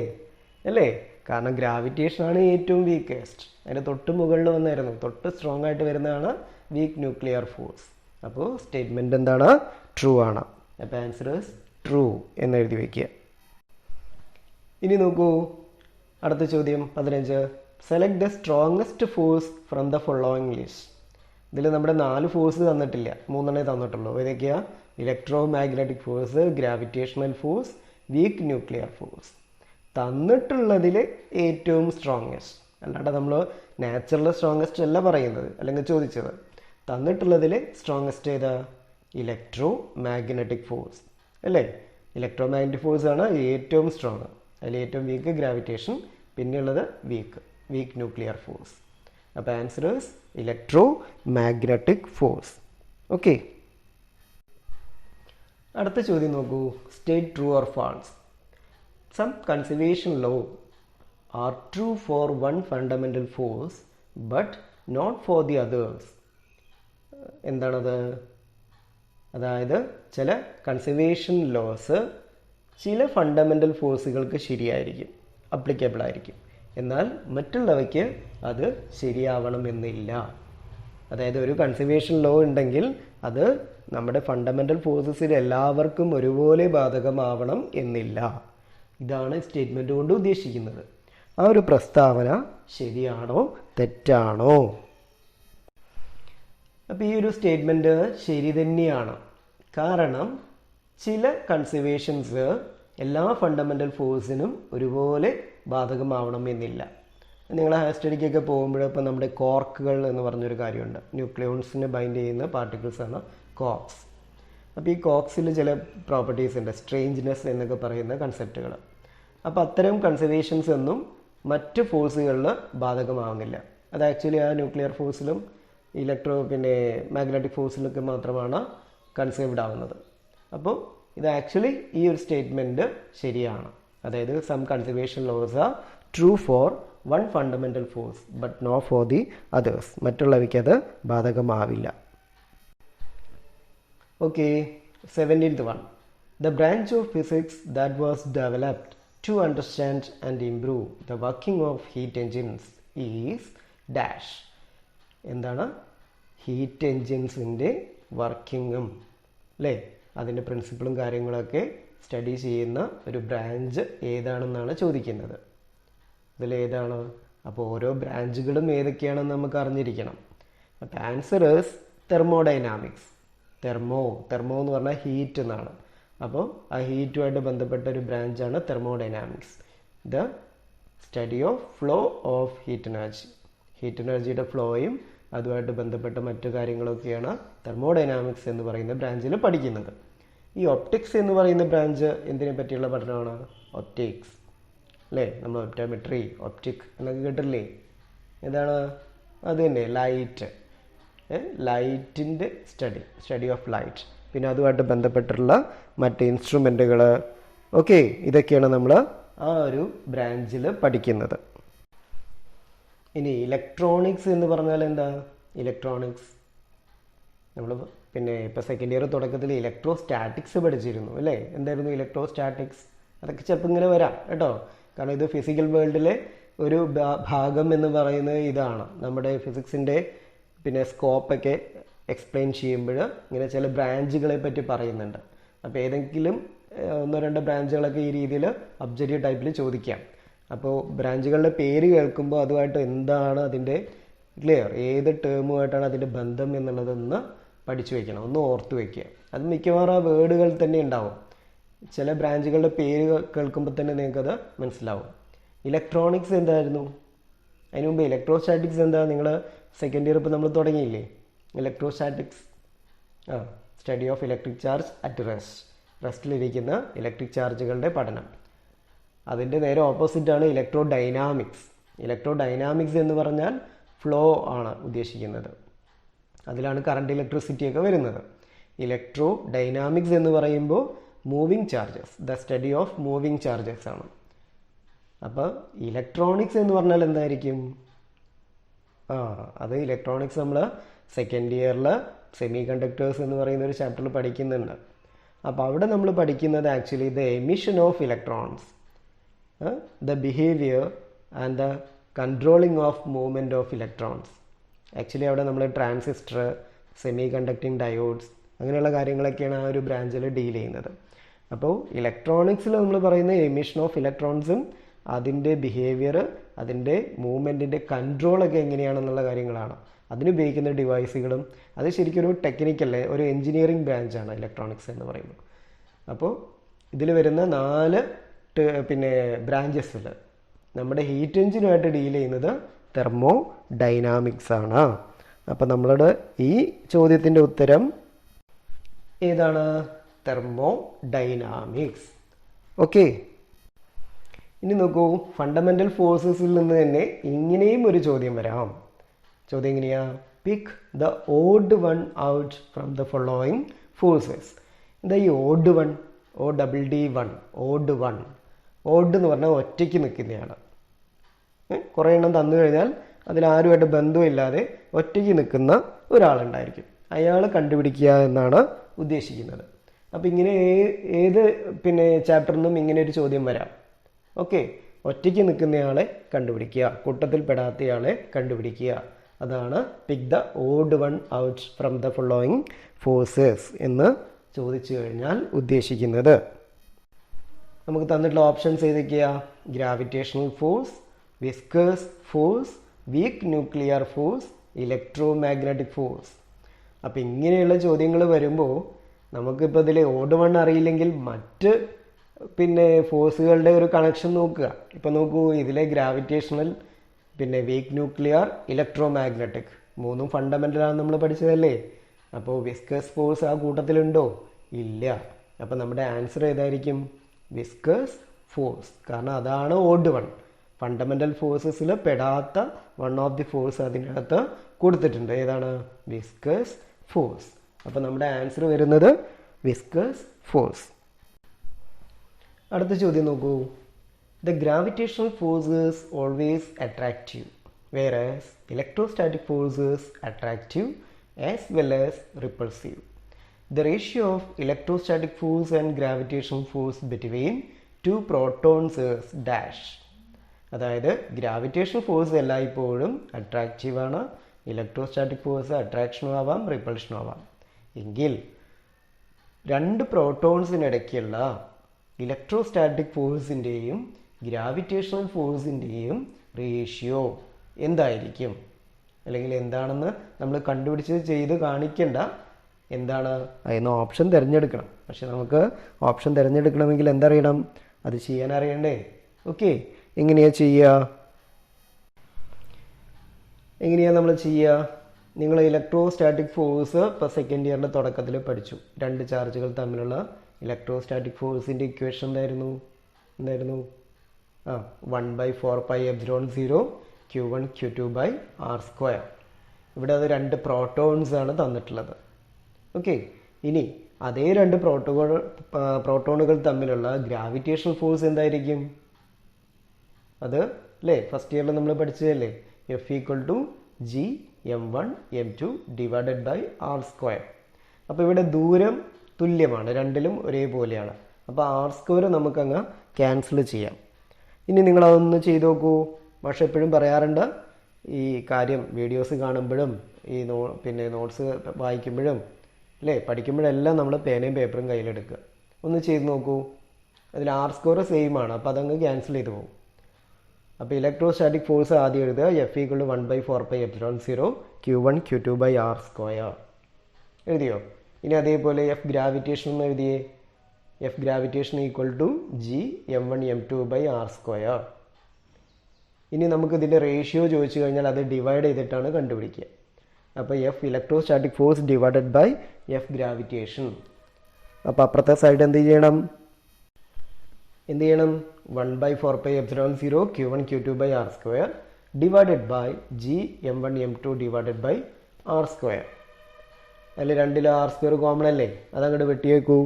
അല്ലേ? കാരണം ഗ്രാവിറ്റേഷനാണ് ഏറ്റവും വീക്കസ്റ്റ്. അതിൻ്റെ തൊട്ട് മുകളിൽ വന്നായിരുന്നു, തൊട്ട് സ്ട്രോങ് ആയിട്ട് വരുന്നതാണ് വീക്ക് ന്യൂക്ലിയർ ഫോഴ്സ്. അപ്പോൾ സ്റ്റേറ്റ്മെൻറ്റ് എന്താണ്? ട്രൂ ആണ്. അപ്പോൾ ആൻസർ ഈസ് ട്രൂ എന്ന് എഴുതി വയ്ക്കുക. ഇനി നോക്കൂ അടുത്ത ചോദ്യം 15. Select the strongest force from the following list. ഇതിൽ നമ്മുടെ 4 ഫോഴ്സ് തന്നിട്ടില്ല, 3 തന്നിട്ടുള്ളൂ. ഏതൊക്കെയാണ്? Electromagnetic force, gravitational force, weak nuclear force. തന്നിട്ടുള്ളതിൽ ഏറ്റവും സ്ട്രോങ്ങസ്റ്റ്, അല്ലാണ്ട് നമ്മൾ നാച്ചുറൽ സ്ട്രോങ്ങസ്റ്റ് അല്ല പറയുന്നത് അല്ലെങ്കിൽ ചോദിച്ചത്. തന്നിട്ടുള്ളതിൽ സ്ട്രോങ്ങസ്റ്റ് ഏതാ? ഇലക്ട്രോ മാഗ്നറ്റിക് ഫോഴ്സ് അല്ലേ? ഇലക്ട്രോ മാഗ്നറ്റിക് ഫോഴ്സ് ആണ് ഏറ്റവും സ്ട്രോങ്. അതിൽ ഏറ്റവും വീക്ക് ഗ്രാവിറ്റേഷൻ, പിന്നെയുള്ളത് വീക്ക് ന്യൂക്ലിയർ ഫോഴ്സ്. അപ്പോൾ answer is electromagnetic force. Okay, അടുത്ത ചോദ്യം നോക്കൂ. State true or false. Some conservation law are true for one fundamental force but not for the others. എന്താണത്? അതായത് ചില കൺസർവേഷൻ ലോസ് ചില fundamental ഫോഴ്സുകൾക്ക് ശരിയായിരിക്കും, അപ്ലിക്കബിൾ ആയിരിക്കും, എന്നാൽ മറ്റുള്ളവയ്ക്ക് അത് ശരിയാവണമെന്നില്ല. അതായത് ഒരു കൺസർവേഷൻ ലോ ഉണ്ടെങ്കിൽ അത് നമ്മുടെ ഫണ്ടമെൻ്റൽ ഫോഴ്സസിൽ എല്ലാവർക്കും ഒരുപോലെ ബാധകമാവണം എന്നില്ല. ഇതാണ് സ്റ്റേറ്റ്മെൻറ്റ് കൊണ്ട് ഉദ്ദേശിക്കുന്നത്. ആ ഒരു പ്രസ്താവന ശരിയാണോ തെറ്റാണോ? അപ്പോൾ ഈ ഒരു സ്റ്റേറ്റ്മെൻറ്റ് ശരി തന്നെയാണ്. കാരണം ചില കൺസർവേഷൻസ് എല്ലാ ഫണ്ടമെൻ്റൽ ഫോഴ്സിനും ഒരുപോലെ ബാധകമാവണം എന്നില്ല. നിങ്ങൾ ഹയർ സ്റ്റഡിക്കൊക്കെ പോകുമ്പോൾ ഇപ്പോൾ നമ്മുടെ കോർക്കുകൾ എന്ന് പറഞ്ഞൊരു കാര്യമുണ്ട്. ന്യൂക്ലിയോൺസിനെ ബൈൻഡ് ചെയ്യുന്ന പാർട്ടിക്കിൾസാണ് കോക്സ്. അപ്പോൾ ഈ കോക്സിൽ ചില പ്രോപ്പർട്ടീസ് ഉണ്ട്, സ്ട്രേഞ്ച്നെസ് എന്നൊക്കെ പറയുന്ന കൺസെപ്റ്റുകൾ. അപ്പോൾ അത്തരം കൺസർവേഷൻസ് ഒന്നും മറ്റ് ഫോഴ്സുകളിൽ ബാധകമാവുന്നില്ല. അത് ആക്ച്വലി ആ ന്യൂക്ലിയർ ഫോഴ്സിലും മാഗ്നറ്റിക് ഫോഴ്സിലൊക്കെ മാത്രമാണ് കൺസേർവ്ഡ് ആവുന്നത്. അപ്പോൾ ഇത് ആക്ച്വലി ഈ ഒരു സ്റ്റേറ്റ്മെൻറ്റ് ശരിയാണ്. അതായത് some conservation laws are true for one fundamental force but not for the others. മറ്റുള്ളവയ്ക്ക് അത് ബാധകമാവില്ല. ഓക്കെ, 17th one. The branch of physics that was developed to understand and improve the working of heat engines is dash. എന്താണ്? Heat എൻജിൻസിൻ്റെ വർക്കിങ്ങും അല്ലേ അതിൻ്റെ പ്രിൻസിപ്പിളും കാര്യങ്ങളൊക്കെ study ചെയ്യുന്ന ഒരു ബ്രാഞ്ച് ഏതാണെന്നാണ് ചോദിക്കുന്നത്. ഇതിലേതാണ്? അപ്പോൾ ഓരോ ബ്രാഞ്ചുകളും ഏതൊക്കെയാണെന്ന് നമുക്ക് അറിഞ്ഞിരിക്കണം. അപ്പോൾ ആൻസർ ഈസ് തെർമോഡൈനാമിക്സ്. തെർമോ എന്ന് പറഞ്ഞാൽ ഹീറ്റ് എന്നാണ്. അപ്പോൾ ആ ഹീറ്റുമായിട്ട് ബന്ധപ്പെട്ട ഒരു ബ്രാഞ്ചാണ് thermodynamics. The study of flow of heat energy. Heat എനർജിയുടെ ഫ്ലോയും അതുമായിട്ട് ബന്ധപ്പെട്ട മറ്റു കാര്യങ്ങളൊക്കെയാണ് തെർമോഡൈനാമിക്സ് എന്ന് പറയുന്ന ബ്രാഞ്ചിൽ പഠിക്കുന്നത്. ഈ ഒപ്റ്റിക്സ് എന്ന് പറയുന്ന ബ്രാഞ്ച് എന്തിനെ പറ്റിയുള്ള പഠനമാണ്? ഒപ്റ്റിക്സ് അല്ലേ? നമ്മൾ ഒപ്റ്റോമെട്രി, ഒപ്റ്റിക് എന്നൊക്കെ കേട്ടില്ലേ? ഏതാണ്? അത് തന്നെ, ലൈറ്റിൻ്റെ സ്റ്റഡി ഓഫ് ലൈറ്റ്. പിന്നെ അതുമായിട്ട് ബന്ധപ്പെട്ടുള്ള മറ്റ് ഇൻസ്ട്രുമെൻറ്റുകൾ, ഓക്കെ, ഇതൊക്കെയാണ് നമ്മൾ ആ ഒരു ബ്രാഞ്ചിൽ പഠിക്കുന്നത്. ഇനി ഇലക്ട്രോണിക്സ് എന്ന് പറഞ്ഞാൽ എന്താ? ഇലക്ട്രോണിക്സ് നമ്മൾ ഇപ്പോൾ സെക്കൻഡ് ഇയർ തുടക്കത്തിൽ ഇലക്ട്രോസ്റ്റാറ്റിക്സ് പഠിച്ചിരുന്നു അല്ലേ? എന്തായിരുന്നു ഇലക്ട്രോസ്റ്റാറ്റിക്സ്? അതൊക്കെ ചിലപ്പോൾ ഇങ്ങനെ വരാം കേട്ടോ. കാരണം ഇത് ഫിസിക്കൽ വേൾഡിലെ ഒരു ഭാഗം എന്ന് പറയുന്നത് ഇതാണ്. നമ്മുടെ ഫിസിക്സിൻ്റെ സ്കോപ്പൊക്കെ എക്സ്പ്ലെയിൻ ചെയ്യുമ്പോൾ ഇങ്ങനെ ചില ബ്രാഞ്ചുകളെ പറ്റി പറയുന്നുണ്ട്. അപ്പോൾ ഏതെങ്കിലും ഒന്നോ രണ്ടോ ബ്രാഞ്ചുകളൊക്കെ ഈ രീതിയിൽ ഒബ്ജക്റ്റീവ് ടൈപ്പിൽ ചോദിക്കാം. അപ്പോൾ ബ്രാഞ്ചുകളുടെ പേര് കേൾക്കുമ്പോൾ അതുമായിട്ട് എന്താണ് അതിൻ്റെ ഏത് ടേമുമായിട്ടാണ് അതിൻ്റെ ബന്ധം എന്നുള്ളതൊന്ന് പഠിച്ചു വയ്ക്കണം, ഒന്ന് ഓർത്ത് വയ്ക്കുക. അത് മിക്കവാറും ആ വേർഡുകൾ തന്നെ ഉണ്ടാവും. ചില ബ്രാഞ്ചുകളുടെ പേര് കേൾക്കുമ്പോൾ തന്നെ നിങ്ങൾക്കത് മനസ്സിലാവും. ഇലക്ട്രോണിക്സ് എന്തായിരുന്നു? അതിന് മുമ്പ് ഇലക്ട്രോസ്റ്റാറ്റിക്സ് എന്താ? നിങ്ങൾ സെക്കൻഡ് ഇയർ ഇപ്പോൾ നമ്മൾ തുടങ്ങിയില്ലേ electrostatics? Study of electric charge at റെസ്റ്റിലിരിക്കുന്ന ഇലക്ട്രിക് ചാർജുകളുടെ പഠനം. അതിൻ്റെ നേരെ ഓപ്പോസിറ്റാണ് ഇലക്ട്രോ ഡൈനാമിക്സ്. ഇലക്ട്രോ ഡൈനാമിക്സ് എന്ന് പറഞ്ഞാൽ ഫ്ലോ ആണ് ഉദ്ദേശിക്കുന്നത്. അതിലാണ് കറണ്ട് ഇലക്ട്രിസിറ്റിയൊക്കെ വരുന്നത്. ഇലക്ട്രോ ഡൈനാമിക്സ് എന്ന് പറയുമ്പോൾ moving charges, the study of moving charges ആണ്. അപ്പോൾ ഇലക്ട്രോണിക്സ് എന്ന് പറഞ്ഞാൽ എന്തായിരിക്കും? അത് ഇലക്ട്രോണിക്സ് നമ്മൾ സെക്കൻഡ് ഇയറിൽ സെമി കണ്ടക്ടേഴ്സ് എന്ന് പറയുന്ന ഒരു ചാപ്റ്ററിൽ പഠിക്കുന്നുണ്ട്. അപ്പോൾ അവിടെ നമ്മൾ പഠിക്കുന്നത് actually the emission of electrons, the behavior and the controlling of movement of electrons. Actually അവിടെ നമ്മൾ ട്രാൻസിസ്റ്റർ, സെമി കണ്ടക്ടിങ് ഡയോഡ്സ് അങ്ങനെയുള്ള കാര്യങ്ങളൊക്കെയാണ് ആ ഒരു ബ്രാഞ്ചിൽ ഡീൽ ചെയ്യുന്നത്. അപ്പോൾ ഇലക്ട്രോണിക്സിൽ നമ്മൾ പറയുന്ന എമിഷൻ ഓഫ് ഇലക്ട്രോൺസും അതിൻ്റെ ബിഹേവിയർ, അതിൻ്റെ മൂവ്മെൻറ്റിൻ്റെ കൺട്രോളൊക്കെ എങ്ങനെയാണെന്നുള്ള കാര്യങ്ങളാണ്. അതിനുപയോഗിക്കുന്ന ഡിവൈസുകളും. അത് ശരിക്കും ഒരു ടെക്നിക്കൽ, ഒരു എൻജിനീയറിംഗ് ബ്രാഞ്ചാണ് ഇലക്ട്രോണിക്സ് എന്ന് പറയുമ്പോൾ. അപ്പോൾ ഇതിൽ വരുന്ന 4 ബ്രാഞ്ചസിൽ നമ്മുടെ ഹീറ്റ് എഞ്ചിനുമായിട്ട് ഡീൽ ചെയ്യുന്നത് തെർമോ ഡൈനാമിക്സ് ആണ്. അപ്പം നമ്മളുടെ ഈ ചോദ്യത്തിൻ്റെ ഉത്തരം ഏതാണ്? Thermo dynamics. ഓക്കെ, ഇനി നോക്കൂ, ഫണ്ടമെൻ്റൽ ഫോഴ്സസിൽ നിന്ന് തന്നെ ഇങ്ങനെയും ഒരു ചോദ്യം വരാം. ചോദ്യം എങ്ങനെയാ? Pick the odd one out from the following forces. എന്താ ഈ odd one? ODD1, odd one. Odd എന്ന് പറഞ്ഞാൽ ഒറ്റയ്ക്ക് നിൽക്കുന്നതാണ്. കുറേ എണ്ണം തന്നു കഴിഞ്ഞാൽ അതിലാരുമായിട്ട് ബന്ധമില്ലാതെ ഒറ്റയ്ക്ക് നിൽക്കുന്ന ഒരാളുണ്ടായിരിക്കും. അയാൾ കണ്ടുപിടിക്കുക എന്നാണ് ഉദ്ദേശിക്കുന്നത്. അപ്പം ഇങ്ങനെ ഏത് ചാപ്റ്ററിൽ നിന്നും ഇങ്ങനെ ഒരു ചോദ്യം വരാം. ഓക്കെ, ഒറ്റയ്ക്ക് നിൽക്കുന്നയാളെ കണ്ടുപിടിക്കുക, കൂട്ടത്തിൽ പെടാത്തയാളെ കണ്ടുപിടിക്കുക. അതാണ് pick the odd one out from the following forces എന്ന് ചോദിച്ചു കഴിഞ്ഞാൽ ഉദ്ദേശിക്കുന്നത്. നമുക്ക് തന്നിട്ടുള്ള ഓപ്ഷൻസ് ഏതൊക്കെയാ? Gravitational force, viscous force, weak nuclear force, electro magnetic force. അപ്പം ഇങ്ങനെയുള്ള ചോദ്യങ്ങൾ വരുമ്പോൾ നമുക്കിപ്പോൾ ഇതിൽ ഓഡ് വൺ അറിയില്ലെങ്കിൽ മറ്റ് ഫോഴ്സുകളുടെ ഒരു കണക്ഷൻ നോക്കുക. ഇപ്പം നോക്കൂ, ഇതിലെ gravitational, weak nuclear, electro magnetic മൂന്നും ഫണ്ടമെൻ്റലാണ് നമ്മൾ പഠിച്ചതല്ലേ. അപ്പോൾ വിസ്കസ് ഫോഴ്സ് ആ കൂട്ടത്തിലുണ്ടോ? ഇല്ല. അപ്പം നമ്മുടെ ആൻസർ ഏതായിരിക്കും? Viscous force. കാരണം അതാണ് ഓഡ് വൺ. ഫണ്ടമെൻ്റൽ ഫോഴ്സസിൽ പെടാത്ത വൺ ഓഫ് ദി ഫോഴ്സ് അതിനകത്ത് കൊടുത്തിട്ടുണ്ട്. ഏതാണ്? Viscous force. അപ്പം നമ്മുടെ ആൻസർ വരുന്നത് വിസ്കസ് ഫോഴ്സ്. അടുത്ത ചോദ്യം നോക്കൂ. The gravitational forces always attractive, whereas electrostatic forces attractive as well as repulsive. The ratio of electrostatic force and gravitational force between two protons is dash. അതായത് gravitational force എല്ലായ്പ്പോഴും അട്രാക്റ്റീവാണ്, electrostatic force അട്രാക്ഷനും ആവാം റിപ്പൾഷനും ആവാം. എങ്കിൽ രണ്ട് പ്രോട്ടോൺസിനിടയ്ക്കുള്ള ഇലക്ട്രോസ്റ്റാറ്റിക് ഫോഴ്സിൻ്റെയും ഗ്രാവിറ്റേഷണൽ ഫോഴ്സിൻ്റെയും റേഷ്യോ എന്തായിരിക്കും? അല്ലെങ്കിൽ എന്താണെന്ന് നമ്മൾ കണ്ടുപിടിച്ച് ചെയ്ത് കാണിക്കേണ്ട, എന്താണ് അതിന് ഓപ്ഷൻ തിരഞ്ഞെടുക്കണം. പക്ഷെ നമുക്ക് ഓപ്ഷൻ തിരഞ്ഞെടുക്കണമെങ്കിൽ എന്തറിയണം? അത് ചെയ്യാൻ അറിയണ്ടേ? ഓക്കെ, എങ്ങനെയാണ് ചെയ്യുക? എങ്ങനെയാണ് നമ്മൾ ചെയ്യുക? നിങ്ങൾ ഇലക്ട്രോസ്റ്റാറ്റിക് ഫോഴ്സ് ഇപ്പോൾ സെക്കൻഡ് ഇയറിൻ്റെ തുടക്കത്തിൽ പഠിച്ചു. രണ്ട് ചാർജുകൾ തമ്മിലുള്ള ഇലക്ട്രോസ്റ്റാറ്റിക് ഫോഴ്സിൻ്റെ ഇക്വേഷൻ എന്തായിരുന്നു? 1/4πε0 Q1 Q2/r². ഇവിടെ അത് രണ്ട് പ്രോട്ടോൺസ് ആണ് തന്നിട്ടുള്ളത്. ഓക്കെ, ഇനി അതേ രണ്ട് പ്രോട്ടോണുകൾ തമ്മിലുള്ള ഗ്രാവിറ്റേഷണൽ ഫോഴ്സ് എന്തായിരിക്കും? അത് അല്ലേ ഫസ്റ്റ് ഇയറിൽ നമ്മൾ പഠിച്ചതല്ലേ, F = G m1m2 /r². അപ്പോൾ ഇവിടെ ദൂരം തുല്യമാണ്, രണ്ടിലും ഒരേപോലെയാണ്. അപ്പോൾ r² നമുക്കങ്ങ് ക്യാൻസൽ ചെയ്യാം. ഇനി നിങ്ങളതൊന്ന് ചെയ്ത് നോക്കൂ. പക്ഷെ എപ്പോഴും പറയാറുണ്ട്, ഈ കാര്യം വീഡിയോസ് കാണുമ്പോഴും ഈ നോട്ട്സ് വായിക്കുമ്പോഴും അല്ലേ പഠിക്കുമ്പോഴെല്ലാം നമ്മൾ പേനയും പേപ്പറും കയ്യിലെടുക്കുക. ഒന്ന് ചെയ്ത് നോക്കൂ. അതിൽ r² സെയിം ആണ്, അപ്പോൾ അതങ്ങ് ക്യാൻസൽ ചെയ്ത് പോകും. അപ്പോൾ ഇലക്ട്രോസ്റ്റാറ്റിക് ഫോഴ്സ് ആദ്യം എഴുതുക, F = 1/4πε0 Q1 Q2/r². എഴുതിയോ? ഇനി അതേപോലെ F ഗ്രാവിറ്റേഷൻ എന്ന് എഴുതിയേ, F ഗ്രാവിറ്റേഷൻ = G m1m2/r². ഇനി നമുക്ക് ഇതിൻ്റെ റേഷ്യോ ചോദിച്ചു കഴിഞ്ഞാൽ അത് ഡിവൈഡ് ചെയ്തിട്ടാണ് കണ്ടുപിടിക്കുക. അപ്പോൾ F electrostatic force / F gravitation. അപ്പോൾ അപ്പുറത്തെ സൈഡ് എന്ത് ചെയ്യണം? 1/4πε0 Q1 Q2/r² / G m1m2/r². അതിൽ രണ്ടിലും r² കോമൺ അല്ലേ, അതങ്ങോട്ട് വെട്ടിയേക്കൂ.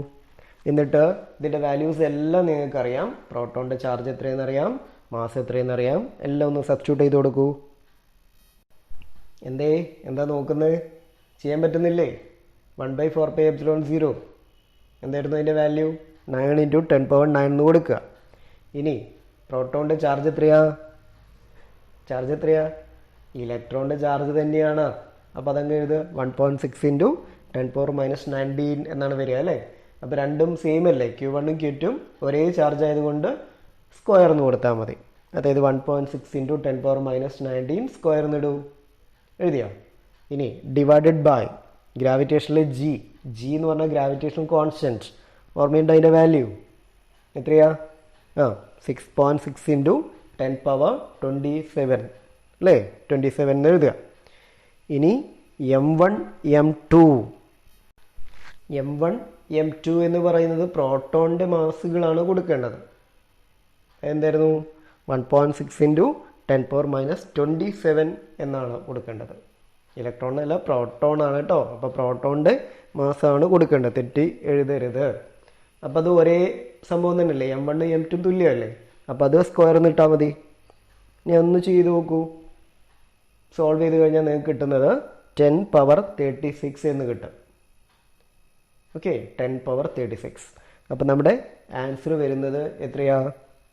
എന്നിട്ട് ഇതിൻ്റെ വാല്യൂസ് എല്ലാം നിങ്ങൾക്കറിയാം. പ്രോട്ടോണിൻ്റെ ചാർജ് എത്രയെന്നറിയാം, മാസ് എത്രയെന്നറിയാം, എല്ലാം ഒന്ന് സബ്സ്റ്റിറ്റ്യൂട്ട് ചെയ്ത് കൊടുക്കൂ. എന്താ നോക്കുന്നത്? ചെയ്യാൻ പറ്റുന്നില്ലേ? 1/4πε0 എന്തായിരുന്നു അതിൻ്റെ വാല്യൂ? 9 × 10⁻9 എന്ന് കൊടുക്കുക. ഇനി പ്രോട്ടോണിൻ്റെ ചാർജ് എത്രയാ? ഇലക്ട്രോണിൻ്റെ ചാർജ് തന്നെയാണ്. അപ്പോൾ അതങ്ങ് എഴുതുക, 1.6 × 10⁻19 എന്നാണ് വരിക അല്ലേ. അപ്പോൾ രണ്ടും സെയിം അല്ലേ, Q1 ഉം Q2 ഒരേ ചാർജ് ആയതുകൊണ്ട് സ്ക്വയർ എന്ന് കൊടുത്താൽ മതി. അതായത് 1.6 × 10⁻19 സ്ക്വയർ എന്നിടൂ. എഴുതിയോ? ഇനി ഡിവൈഡഡ് ബൈ ഗ്രാവിറ്റേഷനിലെ G എന്ന് പറഞ്ഞാൽ ഗ്രാവിറ്റേഷണൽ കോൺസ്റ്റൻറ്റ്. ഓർമ്മയുണ്ട് അതിൻ്റെ വാല്യൂ എത്രയാ? 6.6 × 10⁻27 അല്ലേ, 27 എന്ന് എഴുതുക. ഇനി m1 m2 എന്ന് പറയുന്നത് പ്രോട്ടോണിൻ്റെ മാസുകളാണ് കൊടുക്കേണ്ടത്. എന്തായിരുന്നു? 1.6 × 10⁻27 എന്നാണ് കൊടുക്കേണ്ടത്. ഇലക്ട്രോണല്ല, പ്രോട്ടോണാണ് കേട്ടോ. അപ്പോൾ പ്രോട്ടോണിൻ്റെ മാസാണ് കൊടുക്കേണ്ടത്, തെറ്റി എഴുതരുത്. അപ്പോൾ അത് ഒരേ സംഭവം തന്നെയല്ലേ, m1 m2 തുല്യമല്ലേ. അപ്പോൾ അത് സ്ക്വയർ എന്നിട്ടാൽ മതി. ഞാൻ ഒന്ന് ചെയ്ത് നോക്കൂ. സോൾവ് ചെയ്ത് കഴിഞ്ഞാൽ നിങ്ങൾക്ക് കിട്ടുന്നത് 10⁻36 എന്ന് കിട്ടും. ഓക്കെ, 10⁻36. അപ്പം നമ്മുടെ ആൻസർ വരുന്നത് എത്രയാ?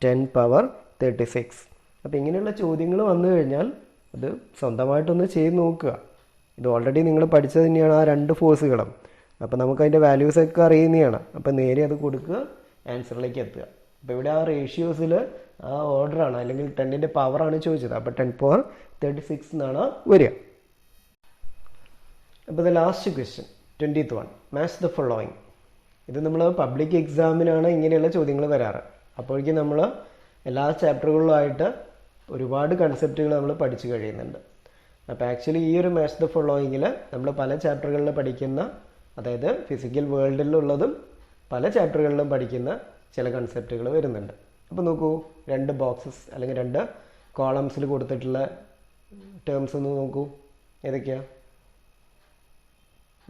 10⁻36. അപ്പം ഇങ്ങനെയുള്ള ചോദ്യങ്ങൾ വന്നു കഴിഞ്ഞാൽ അത് സ്വന്തമായിട്ടൊന്ന് ചെയ്ത് നോക്കുക. ഇത് ഓൾറെഡി നിങ്ങൾ പഠിച്ചത് തന്നെയാണ് ആ 2 ഫോഴ്സുകളും. അപ്പോൾ നമുക്കതിൻ്റെ വാല്യൂസൊക്കെ അറിയുന്നതാണ്. അപ്പം നേരെ അത് കൊടുക്കുക, ആൻസറിലേക്ക് എത്തുക. അപ്പോൾ ഇവിടെ ആ റേഷ്യോസിൽ ആ ഓർഡറാണ്, അല്ലെങ്കിൽ 10ൻ്റെ പവറാണ് ചോദിച്ചത്. അപ്പോൾ 10⁻36 എന്നാണ് വരിക. അപ്പോൾ the last question 20th one, match the following. ഇത് നമ്മൾ പബ്ലിക് എക്സാമിനാണ് ഇങ്ങനെയുള്ള ചോദ്യങ്ങൾ വരാറ്. അപ്പോഴേക്കും നമ്മൾ എല്ലാ ചാപ്റ്ററുകളിലുമായിട്ട് ഒരുപാട് കൺസെപ്റ്റുകൾ നമ്മൾ പഠിച്ചു കഴിയുന്നുണ്ട്. അപ്പോൾ ആക്ച്വലി ഈ ഒരു മാച്ച് ദ ഫോളോയിങ്ങിൽ നമ്മൾ പല ചാപ്റ്ററുകളിൽ പഠിക്കുന്ന, അതായത് ഫിസിക്കൽ വേൾഡിലുള്ളതും പല ചാപ്റ്ററുകളിലും പഠിക്കുന്ന ചില കൺസെപ്റ്റുകൾ വരുന്നുണ്ട്. അപ്പോൾ നോക്കൂ, 2 ബോക്സസ് അല്ലെങ്കിൽ 2 കോളംസിൽ കൊടുത്തിട്ടുള്ള ടേംസ് ഒന്ന് നോക്കൂ. ഏതൊക്കെയാണ്?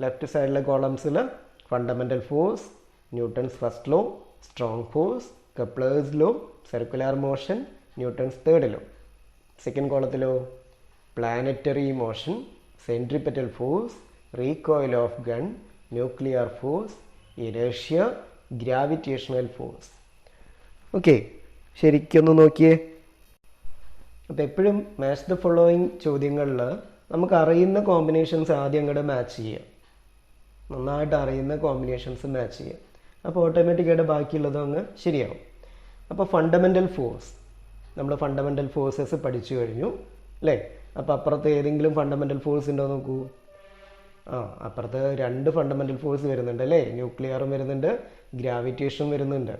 ലെഫ്റ്റ് സൈഡിലെ കോളംസിൽ fundamental force, Newton's first law, strong force, Kepler's law, circular motion, Newton's third law. Second കോളത്തിലോ planetary motion, centripetal force, recoil of gun, nuclear force, inertia, gravitational force. Okay, ശരിക്കൊന്ന് നോക്കിയേ. അപ്പോൾ എപ്പോഴും മാച്ച് ദ ഫോളോയിങ് ചോദ്യങ്ങളിൽ നമുക്ക് അറിയുന്ന combinations ആദ്യം അങ്ങോട്ട് മാച്ച് ചെയ്യുക. നന്നായിട്ട് അറിയുന്ന കോമ്പിനേഷൻസ് മാച്ച് ചെയ്യുക. അപ്പോൾ ഓട്ടോമാറ്റിക്കായിട്ട് ബാക്കിയുള്ളതും അങ്ങ് ശരിയാവും. അപ്പോൾ ഫണ്ടമെൻ്റൽ ഫോഴ്സ്, നമ്മൾ ഫണ്ടമെൻ്റൽ ഫോഴ്സസ് പഠിച്ചു കഴിഞ്ഞു അല്ലേ? അപ്പോൾ അപ്പുറത്ത് ഏതെങ്കിലും ഫണ്ടമെൻ്റൽ ഫോഴ്സ് ഉണ്ടോ നോക്കൂ. അപ്പുറത്ത് 2 ഫണ്ടമെൻ്റൽ ഫോഴ്സ് വരുന്നുണ്ട് അല്ലേ? ന്യൂക്ലിയറും വരുന്നുണ്ട്, ഗ്രാവിറ്റേഷനും വരുന്നുണ്ട്.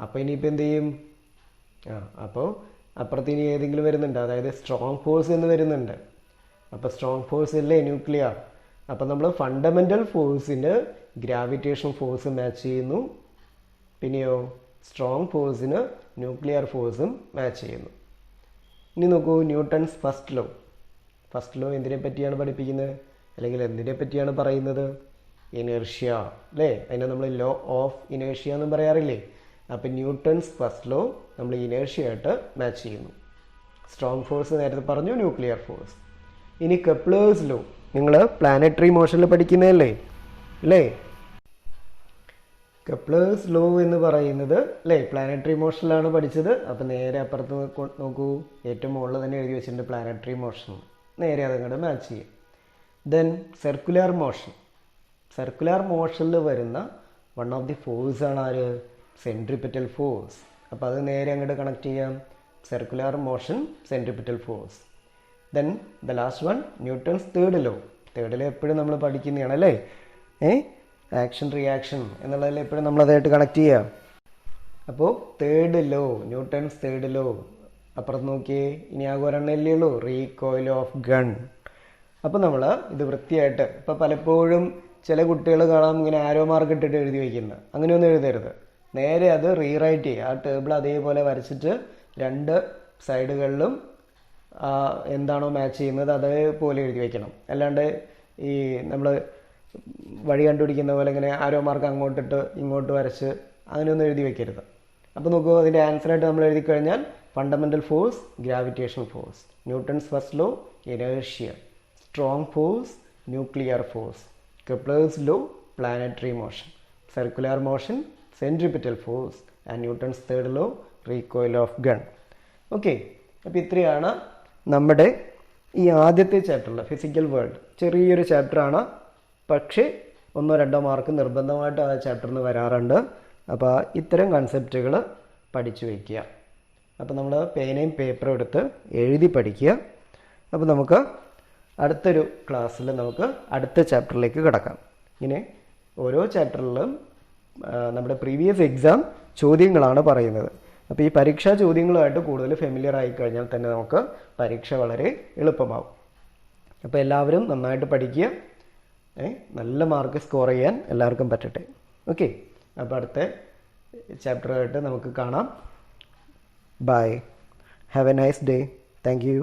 അപ്പോൾ ഇനിയിപ്പോൾ എന്ത് ചെയ്യും? അപ്പോൾ അപ്പുറത്ത് ഇനി ഏതെങ്കിലും വരുന്നുണ്ട്, അതായത് സ്ട്രോങ് ഫോഴ്സ് എന്ന് വരുന്നുണ്ട്. അപ്പോൾ സ്ട്രോങ് ഫോഴ്സ് അല്ലേ ന്യൂക്ലിയർ. അപ്പോൾ നമ്മൾ ഫണ്ടമെൻ്റൽ ഫോഴ്സിന് ഗ്രാവിറ്റേഷൻ ഫോഴ്സ് മാച്ച് ചെയ്യുന്നു. പിന്നെയോ സ്ട്രോങ് ഫോഴ്സിന് ന്യൂക്ലിയർ ഫോഴ്സും മാച്ച് ചെയ്യുന്നു. ഇനി നോക്കൂ, Newton's first law. First law എന്തിനെ പറ്റിയാണ് പഠിപ്പിക്കുന്നത്, അല്ലെങ്കിൽ എന്തിനെ പറ്റിയാണ് പറയുന്നത്? ഇനേർഷ്യ അല്ലേ? അതിനെ നമ്മൾ ലോ ഓഫ് ഇനേർഷ്യ എന്നും പറയാറില്ലേ? അപ്പോൾ ന്യൂട്ടൺസ് ഫസ്റ്റ് ലോ നമ്മൾ ഇനേർഷ്യ ആയിട്ട് മാച്ച് ചെയ്യുന്നു. സ്ട്രോങ് ഫോഴ്സ് നേരത്തെ പറഞ്ഞു, ന്യൂക്ലിയർ ഫോഴ്സ്. ഇനി കെപ്ലേഴ്സ് ലോ നിങ്ങൾ പ്ലാനറ്ററി മോഷനിൽ പഠിക്കുന്നതല്ലേ അല്ലേ? കെപ്ലേഴ്സ് ലോ എന്ന് പറയുന്നത് അല്ലേ പ്ലാനറ്ററി മോഷനിലാണ് പഠിച്ചത്. അപ്പോൾ നേരെ അപ്പുറത്ത് നോക്കൂ, ഏറ്റവും മുകളിൽ തന്നെ എഴുതി വെച്ചിട്ടുണ്ട് പ്ലാനറ്ററി മോഷൻ. നേരെ അതങ്ങോട്ട് മാച്ച് ചെയ്യും. Then circular motion. സർക്കുലർ മോഷനിൽ വരുന്ന വൺ ഓഫ് ദി ഫോഴ്സ് ആണ് ആര്? Centripetal force. അപ്പോൾ അത് നേരെ അങ്ങോട്ട് കണക്ട് ചെയ്യാം. Circular motion, centripetal force. Then the last one Newton's third law. Third law എപ്പോഴും നമ്മൾ പഠിക്കുന്നതാണ് അല്ലേ? ആക്ഷൻ റിയാക്ഷൻ എന്നുള്ളതിൽ എപ്പോഴും നമ്മളതായിട്ട് കണക്ട് ചെയ്യാം. അപ്പോൾ third law, Newton's third law. അപ്പുറത്ത് നോക്കിയേ, ഇനി ആകെ ഒരെണ്ണല്ലേ ഉള്ളൂ, റീകോയിൽ ഓഫ് ഗൺ. അപ്പോൾ നമ്മൾ ഇത് വൃത്തിയായിട്ട്, ഇപ്പോൾ പലപ്പോഴും ചില കുട്ടികൾ കാണാം ഇങ്ങനെ ആരോ മാർക്ക് ഇട്ടിട്ട് എഴുതി വയ്ക്കുന്നത്. അങ്ങനെയൊന്നും എഴുതരുത്. നേരെ അത് റീറൈറ്റ് ചെയ്യുക. ആ ടേബിൾ അതേപോലെ വരച്ചിട്ട് 2 സൈഡുകളിലും എന്താണോ മാച്ച് ചെയ്യുന്നത് അതേപോലെ എഴുതി വയ്ക്കണം. അല്ലാണ്ട് ഈ നമ്മൾ വഴി കണ്ടുപിടിക്കുന്ന പോലെ ഇങ്ങനെ ആരോ മാർക്ക് അങ്ങോട്ടിട്ട് ഇങ്ങോട്ട് വരച്ച് അങ്ങനെയൊന്നും എഴുതി വയ്ക്കരുത്. അപ്പോൾ നോക്കൂ, അതിൻ്റെ ആൻസറായിട്ട് നമ്മൾ എഴുതി കഴിഞ്ഞാൽ fundamental force, gravitation force. Newton's first law, inertia. Strong force, nuclear force. Kepler's law, planetary motion. Circular motion, centripetal force. And Newton's third law, recoil of gun. Okay, അപ്പോൾ ഇത്രയാണ് നമ്മുടെ ഈ ആദ്യത്തെ ചാപ്റ്ററിൽ ഫിസിക്കൽ വേൾഡ്. ചെറിയൊരു ചാപ്റ്ററാണ്, പക്ഷേ 1-2 മാർക്ക് നിർബന്ധമായിട്ട് ആ ചാപ്റ്ററിൽ നിന്ന് വരാറുണ്ട്. അപ്പോൾ ഇത്തരം കൺസെപ്റ്റുകൾ പഠിച്ചു വയ്ക്കുക. അപ്പോൾ നമ്മൾ പേനയും പേപ്പറും എടുത്ത് എഴുതി പഠിക്കുക. അപ്പോൾ നമുക്ക് അടുത്തൊരു ക്ലാസ്സിൽ നമുക്ക് അടുത്ത ചാപ്റ്ററിലേക്ക് കിടക്കാം. ഇങ്ങനെ ഓരോ ചാപ്റ്ററിലും നമ്മുടെ പ്രീവിയസ് എക്സാം ചോദ്യങ്ങളാണ് പറയുന്നത്. അപ്പോൾ ഈ പരീക്ഷാ ചോദ്യങ്ങളുമായിട്ട് കൂടുതൽ ഫെമിലിയർ ആയി കഴിഞ്ഞാൽ തന്നെ നമുക്ക് പരീക്ഷ വളരെ എളുപ്പമാവും. അപ്പോൾ എല്ലാവരും നന്നായിട്ട് പഠിക്കുക. നല്ല മാർക്ക് സ്കോർ ചെയ്യാൻ എല്ലാവർക്കും പറ്റട്ടെ. ഓക്കെ, അപ്പോൾ അടുത്ത ചാപ്റ്ററായിട്ട് നമുക്ക് കാണാം. Bye. Have a nice day. Thank U.